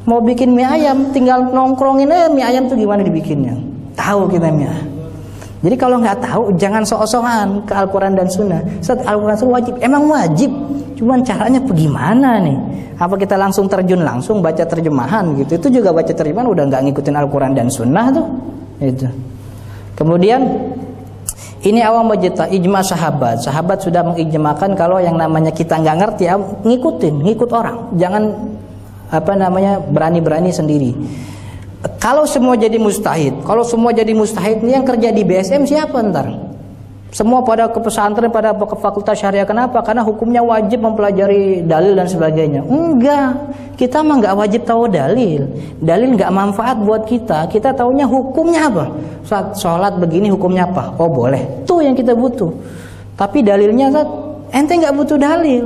Mau bikin mie ayam, tinggal nongkrongin aja mie ayam tuh gimana dibikinnya. Tahu kita mie ayam. Jadi kalau nggak tahu, jangan sok-sokan ke Al-Quran dan Sunnah. Ustaz, Al-Quran dan Sunnah wajib, emang wajib. Cuman caranya bagaimana nih? Apa kita langsung terjun langsung baca terjemahan gitu? Itu juga baca terjemahan udah nggak ngikutin Al-Quran dan Sunnah tuh. Itu. Kemudian ini awam ijma sahabat. Sahabat sudah mengijmakan kalau yang namanya kita nggak ngerti, ya, ngikut orang. Jangan berani-berani sendiri. Kalau semua jadi mustahid, ini yang kerja di BSM siapa ntar? Semua pada ke pesantren, pada ke fakultas syariah. Kenapa? Karena hukumnya wajib mempelajari dalil dan sebagainya. Enggak, kita mah nggak wajib tahu dalil. Dalil nggak manfaat buat kita. Kita taunya hukumnya apa? Sholat begini hukumnya apa? Oh boleh. Tuh yang kita butuh. Tapi dalilnya, ente nggak butuh dalil.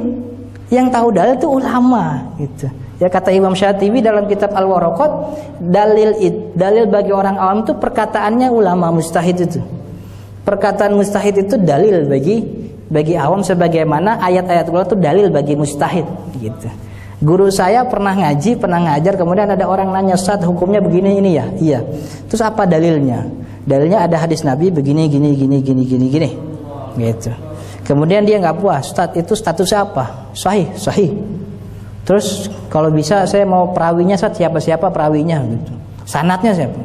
Yang tahu dalil itu ulama, gitu. Ya kata Imam Syatibi dalam kitab Al-Waraqat, dalil bagi orang awam itu perkataannya ulama mustahid itu. Perkataan mustahid itu dalil bagi awam, sebagaimana ayat-ayat Allah itu dalil bagi mustahid, gitu. Guru saya pernah ngaji, pernah ngajar, kemudian ada orang nanya, "Ustaz, hukumnya begini ini ya?" Iya. Terus apa dalilnya? Dalilnya ada hadis Nabi begini gini. Gitu. Kemudian dia nggak puas, "Ustaz, itu statusnya apa?" Sahih. Terus kalau bisa saya mau perawinya, siapa perawinya gitu. Sanadnya siapa?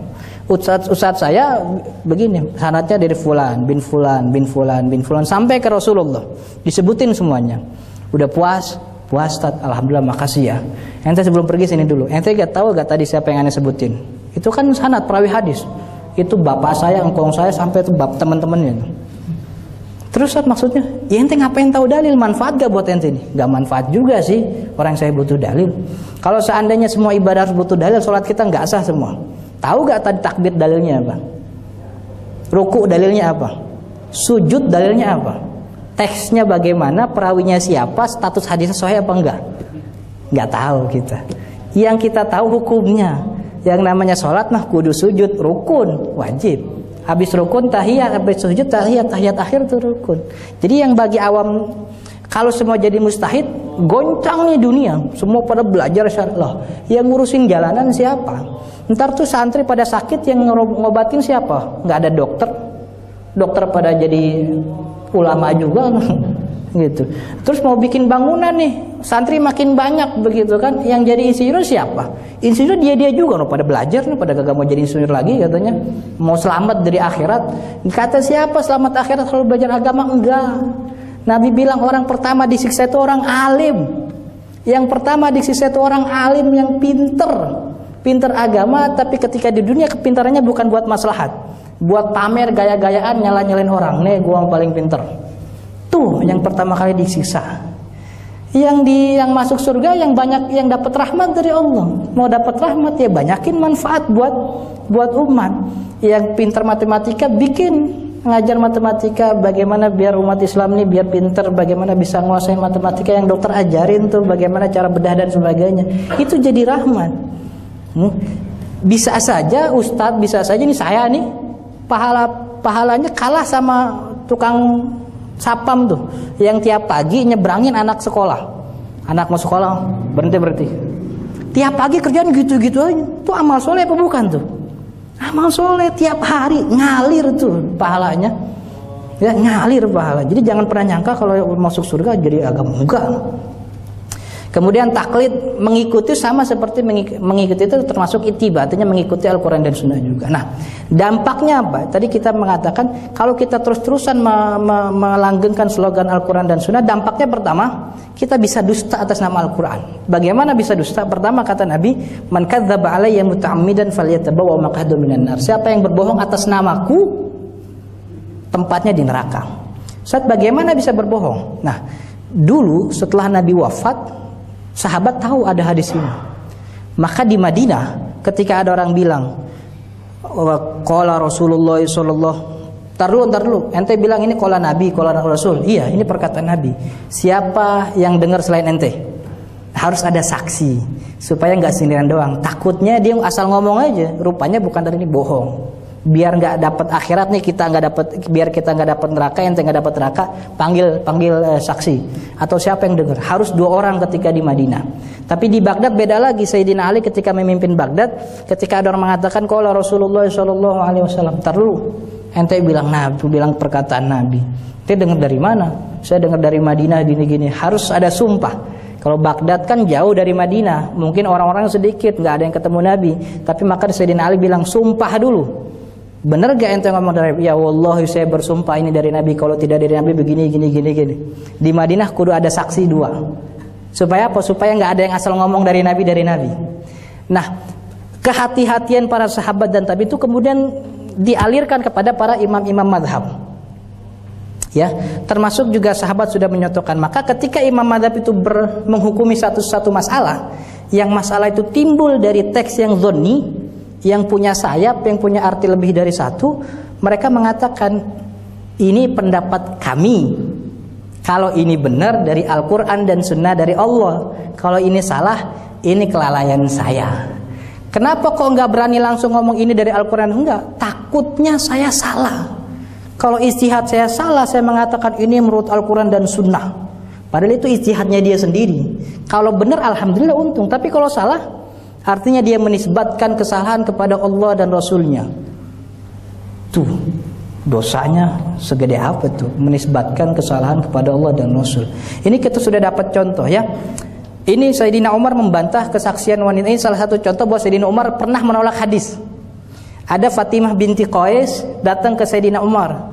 Ustaz saya begini, sanadnya dari fulan bin fulan sampai ke Rasulullah. Disebutin semuanya. Udah puas Ustaz, alhamdulillah, makasih ya. Ente sebelum pergi sini dulu. Ente gak tahu gak tadi siapa yang ane sebutin? Itu kan sanad perawi hadis. Itu bapak saya, engkong saya, sampai itu bab teman-temannya. Terus Ustaz maksudnya, ya ente ngapain tahu dalil? Manfaat gak buat ente ini? Gak manfaat juga sih, orang saya butuh dalil. Kalau seandainya semua ibadah harus butuh dalil, sholat kita gak sah semua. Tahu gak tadi takbir dalilnya apa? Ruku dalilnya apa? Sujud dalilnya apa? Teksnya bagaimana? Perawinya siapa? Status hadisnya sahih apa enggak? Gak tahu kita. Yang kita tahu hukumnya. Yang namanya sholat mah kudu sujud, rukun, wajib. Habis rukun tahiyat, habis sujud tahiyat akhir itu rukun. Jadi yang bagi awam, kalau semua jadi mustahid, goncang nih dunia. Semua pada belajar syariah. Yang ngurusin jalanan siapa? Ntar tuh santri pada sakit, yang ngobatin siapa? Nggak ada dokter. Dokter pada jadi ulama juga gitu. Terus mau bikin bangunan nih, santri makin banyak begitu kan. Yang jadi insinyur siapa? Insinyur dia juga pada belajar nih, pada kagak mau jadi insinyur lagi katanya. Mau selamat dari akhirat. Kata siapa selamat akhirat kalau belajar agama? Enggak. Nabi bilang orang pertama disiksa itu orang alim. Yang pertama disiksa itu orang alim yang pinter agama, tapi ketika di dunia kepintarannya bukan buat maslahat, buat pamer, gaya-gayaan, nyala-nyalain orang. Nih gua yang paling pinter. Tuh yang pertama kali disiksa. Yang masuk surga yang banyak, yang dapat rahmat dari Allah. Mau dapat rahmat ya banyakin manfaat buat umat. Yang pintar matematika bikin ngajar matematika, bagaimana biar umat Islam ini biar pintar, bagaimana bisa nguasain matematika. Yang dokter ajarin tuh bagaimana cara bedah dan sebagainya. Itu jadi rahmat. Bisa saja ustadz, bisa saja nih saya nih pahalanya kalah sama tukang sapam tuh yang tiap pagi nyebrangin anak sekolah. Anak mau sekolah berhenti. Tiap pagi kerjaan gitu-gitu aja. Tuh amal soleh apa bukan tuh? Amal soleh tiap hari ngalir tuh pahalanya. Ya ngalir pahala. Jadi jangan pernah nyangka kalau masuk surga jadi agama, enggak. Kemudian taklid, mengikuti sama seperti mengikuti itu termasuk ittiba, artinya mengikuti Al-Quran dan Sunnah juga. Nah, dampaknya apa? Tadi kita mengatakan kalau kita terus-terusan melanggengkan slogan Al-Quran dan Sunnah, dampaknya pertama, kita bisa dusta atas nama Al-Quran. Bagaimana bisa dusta? Pertama kata Nabi, "Man kadzdzaba 'alayya muta'ammidan falyatabawwa maq'adahu minan nar." Siapa yang berbohong atas namaku, tempatnya di neraka. Ustaz, bagaimana bisa berbohong? Nah, dulu setelah Nabi wafat, sahabat tahu ada hadis ini. Maka di Madinah ketika ada orang bilang, Qala Rasulullah sallallahu. Ntar dulu. Ente bilang ini qala Nabi, qala Rasul. Iya, ini perkataan Nabi. Siapa yang dengar selain ente? Harus ada saksi supaya nggak sendirian doang. Takutnya dia asal ngomong aja, rupanya bukan dari ini, bohong. Biar nggak dapat akhirat nih, biar kita nggak dapat neraka, ente nggak dapat neraka, panggil saksi atau siapa yang dengar. Harus 2 orang ketika di Madinah. Tapi di Baghdad beda lagi. Sayyidina Ali ketika memimpin Baghdad, ketika ada orang mengatakan qala Rasulullah sallallahu alaihi wasallam, tar dulu. Ente bilang perkataan Nabi. Ente dengar dari mana? Saya dengar dari Madinah gini-gini. Harus ada sumpah. Kalau Baghdad kan jauh dari Madinah, mungkin orang-orang sedikit, nggak ada yang ketemu Nabi. Tapi maka Sayyidina Ali bilang sumpah dulu. Bener gak ente ngomong dari ya wallahi saya bersumpah ini dari Nabi, kalau tidak dari Nabi begini. Di Madinah kudu ada saksi 2. Supaya apa? Supaya nggak ada yang asal ngomong dari Nabi. Nah, kehati-hatian para sahabat dan tabi itu kemudian dialirkan kepada para imam-imam madhab. Ya, termasuk juga sahabat sudah menyontohkan. Maka ketika imam madhab itu menghukumi satu masalah, yang masalah itu timbul dari teks yang dzonni, yang punya sayap, yang punya arti lebih dari satu, mereka mengatakan ini pendapat kami. Kalau ini benar dari Al-Quran dan Sunnah dari Allah, kalau ini salah, ini kelalaian saya. Kenapa kok nggak berani langsung ngomong ini dari Al-Quran? Enggak, takutnya saya salah. Kalau ijtihad saya salah, saya mengatakan ini menurut Al-Quran dan Sunnah. Padahal itu ijtihadnya dia sendiri. Kalau benar alhamdulillah untung. Tapi kalau salah, artinya dia menisbatkan kesalahan kepada Allah dan Rasulnya. Tuh, dosanya segede apa tuh? Menisbatkan kesalahan kepada Allah dan Rasul. Ini kita sudah dapat contoh ya. Ini Sayyidina Umar membantah kesaksian wanita. Ini salah satu contoh bahwa Sayyidina Umar pernah menolak hadis. Ada Fatimah binti Qais datang ke Sayyidina Umar.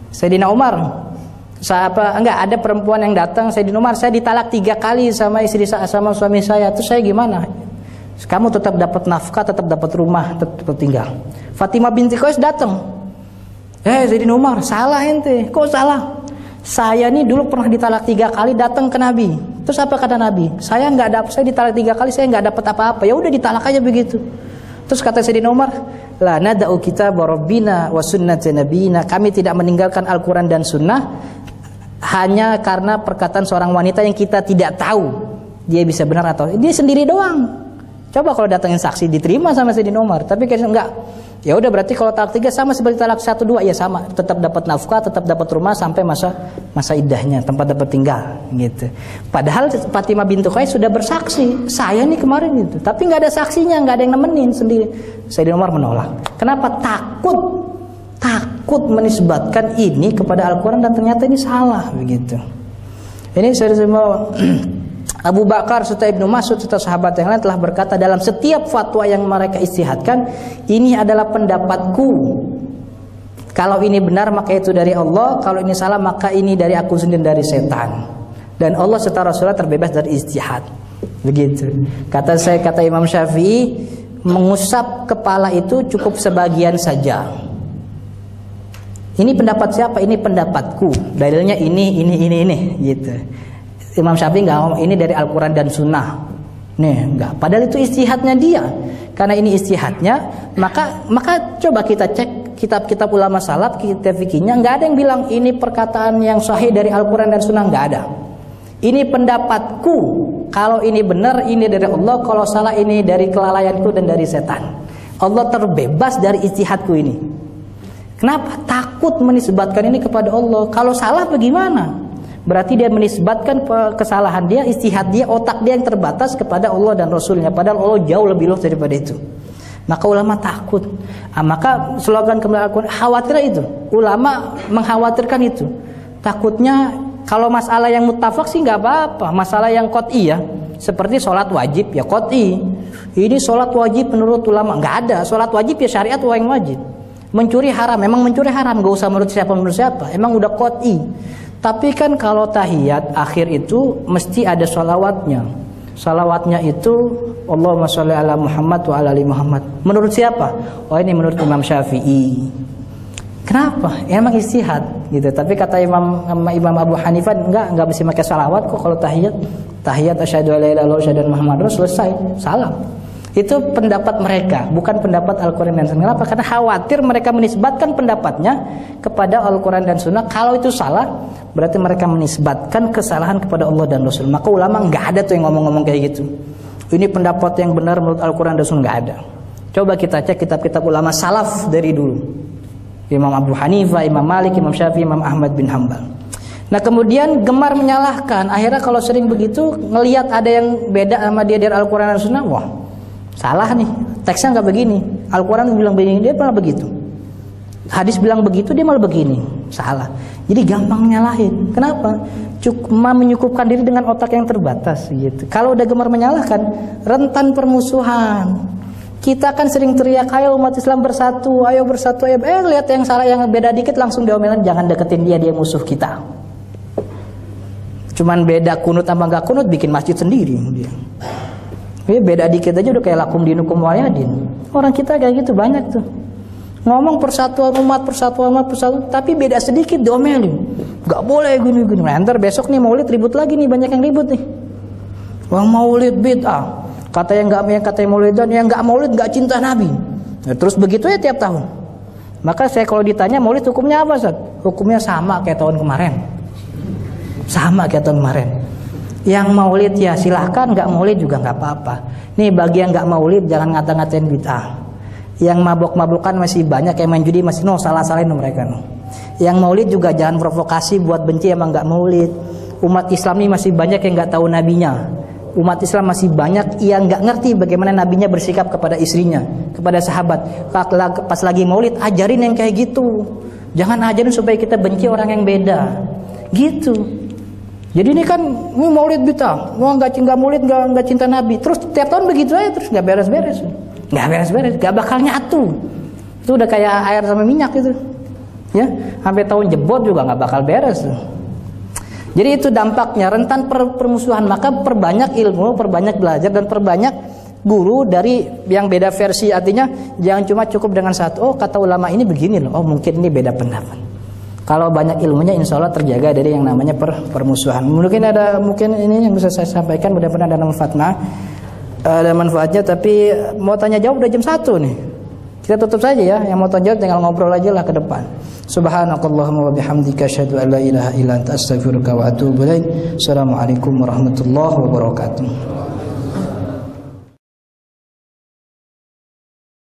Sayyidina Umar, ada perempuan yang datang, Sayyidina Umar, saya ditalak 3 kali sama suami saya. Terus saya gimana? Kamu tetap dapat nafkah, tetap dapat rumah, tetap tinggal. Fatimah binti Qais datang. Sayyidina Umar, salah ente. Kok salah? Saya nih dulu pernah ditalak 3 kali, datang ke Nabi. Terus apa kata Nabi? Saya ditalak 3 kali, saya nggak dapat apa-apa. Ya udah ditalak aja begitu. Terus kata Sayyidina Umar, la nada'u kitab rabbina wa sunnati nabiyina. Kami tidak meninggalkan Al-Quran dan Sunnah hanya karena perkataan seorang wanita yang kita tidak tahu dia bisa benar atau dia sendiri doang. Coba kalau datangin saksi diterima sama Sayyidina Umar, tapi kayaknya enggak. Ya udah berarti kalau talak 3 sama seperti talak 1, 2 ya sama, tetap dapat nafkah, tetap dapat rumah sampai masa iddahnya, tempat dapat tinggal gitu. Padahal Fatimah bintu Qais sudah bersaksi, saya nih kemarin gitu. Tapi nggak ada saksinya, nggak ada yang nemenin sendiri. Sayyidina Umar menolak. Kenapa? Takut menisbatkan ini kepada Al-Quran dan ternyata ini salah begitu. Ini saya semua Abu Bakar serta Ibnu Mas'ud serta sahabat yang lain telah berkata dalam setiap fatwa yang mereka istihadkan, ini adalah pendapatku. Kalau ini benar maka itu dari Allah, kalau ini salah maka ini dari aku sendiri, dari setan. Dan Allah serta Rasulullah terbebas dari istihad. Begitu. Kata Imam Syafi'i, mengusap kepala itu cukup sebagian saja. Ini pendapat siapa? Ini pendapatku. Dalilnya ini gitu. Imam Syafi'i nggak ngomong ini dari Al-Quran dan Sunnah. Nih, nggak. Padahal itu istihadnya dia. Karena ini istihadnya, maka coba kita cek kitab-kitab ulama salaf, kitab fikihnya, nggak ada yang bilang ini perkataan yang sahih dari Al-Quran dan Sunnah, nggak ada. Ini pendapatku. Kalau ini benar, ini dari Allah. Kalau salah, ini dari kelalaianku dan dari setan. Allah terbebas dari istihadku ini. Kenapa? Takut menisbatkan ini kepada Allah. Kalau salah bagaimana? Berarti dia menisbatkan kesalahan dia, istihad dia, otak dia yang terbatas kepada Allah dan Rasulnya. Padahal Allah jauh lebih luas daripada itu. Maka ulama takut. Maka slogan kembali Al-Quran, khawatirnya itu. Ulama mengkhawatirkan itu. Takutnya kalau masalah yang muttafaq sih nggak apa-apa. Masalah yang qot'i ya, seperti sholat wajib ya qot'i. Ini sholat wajib menurut ulama, nggak ada. Sholat wajib ya syariat yang wajib. Mencuri haram, memang mencuri haram, nggak usah menurut siapa. Emang udah qot'i. Tapi kan kalau tahiyat akhir itu mesti ada salawatnya. Salawatnya itu Allahumma sholli ala Muhammad wa ala ali Muhammad. Menurut siapa? Oh ini menurut Imam Syafi'i. Kenapa? Emang istihad gitu. Tapi kata Imam Abu Hanifah enggak bisa pakai salawat kok kalau tahiyat. Tahiyat asyhadu alla ilaha illallah wa asyhadu anna Muhammadar rasulullah selesai. Salam. Itu pendapat mereka, bukan pendapat Al-Quran dan Sunnah. Kenapa? Karena khawatir mereka menisbatkan pendapatnya kepada Al-Quran dan Sunnah. Kalau itu salah, berarti mereka menisbatkan kesalahan kepada Allah dan Rasul. Maka ulama nggak ada tuh yang ngomong-ngomong kayak gitu. Ini pendapat yang benar menurut Al-Quran dan Sunnah, nggak ada. Coba kita cek kitab-kitab ulama salaf dari dulu. Imam Abu Hanifah, Imam Malik, Imam Syafi'i, Imam Ahmad bin Hanbal. Nah kemudian gemar menyalahkan. Akhirnya kalau sering begitu, ngelihat ada yang beda sama dia dari Al-Quran dan Sunnah, wah salah nih, teksnya nggak begini. Al-Quran bilang begini, dia malah begitu. Hadis bilang begitu, dia malah begini. Salah. Jadi gampang nyalahin. Kenapa? Menyukupkan diri dengan otak yang terbatas gitu. Kalau udah gemar menyalahkan, rentan permusuhan. Kita kan sering teriak, ayo umat Islam bersatu, ayo bersatu, ayo. Lihat yang salah, yang beda dikit langsung diomelin, jangan deketin dia, dia musuh kita. Cuman beda kunut sama gak kunut, bikin masjid sendiri dia. Beda dikit aja udah kayak lakum dinukum waliyadin. Orang kita kayak gitu banyak tuh. Ngomong persatuan umat, tapi beda sedikit diomelin. Gak boleh gini-gini. Ntar besok nih maulid ribut lagi nih, banyak yang ribut nih. Wah maulid bid'ah. Kata yang maulidan, yang gak maulid gak cinta Nabi. Nah, terus begitu ya tiap tahun. Maka saya kalau ditanya maulid hukumnya apa, Ustaz? Hukumnya sama kayak tahun kemarin. Sama kayak tahun kemarin. Yang maulid ya silahkan, nggak maulid juga nggak apa-apa. Nih bagi yang nggak maulid jangan ngata-ngatain bid'ah. Yang mabok-mabokan masih banyak, yang main judi masih salah-salahin mereka. Yang maulid juga jangan provokasi buat benci emang nggak maulid. Umat Islam ini masih banyak yang nggak tahu nabinya. Umat Islam masih banyak yang nggak ngerti bagaimana nabinya bersikap kepada istrinya, kepada sahabat. Pas lagi maulid ajarin yang kayak gitu. Jangan ajarin supaya kita benci orang yang beda. Gitu. Jadi ini kan ini maulid bid'ah, nggak maulid nggak cinta Nabi. Terus tiap tahun begitu aja, terus nggak beres-beres, nggak bakal nyatu. Itu udah kayak air sama minyak itu, ya. Sampai tahun jebot juga nggak bakal beres. Jadi itu dampaknya rentan permusuhan. Maka perbanyak ilmu, perbanyak belajar dan perbanyak guru dari yang beda versi. Artinya jangan cuma cukup dengan satu. Oh kata ulama ini begini loh. Oh mungkin ini beda pendapat. Kalau banyak ilmunya insya Allah terjaga dari yang namanya permusuhan. Mungkin ini yang bisa saya sampaikan, mudah-mudahan ada manfaatnya. Tapi mau tanya jawab udah jam 1 nih. Kita tutup saja ya. Yang mau tanya jawab tinggal ngobrol aja lah ke depan. Subhanakallahumma wa bihamdika asyhadu an la ilaha illa anta astaghfiruka wa atubu ilaik. Assalamualaikum warahmatullahi wabarakatuh.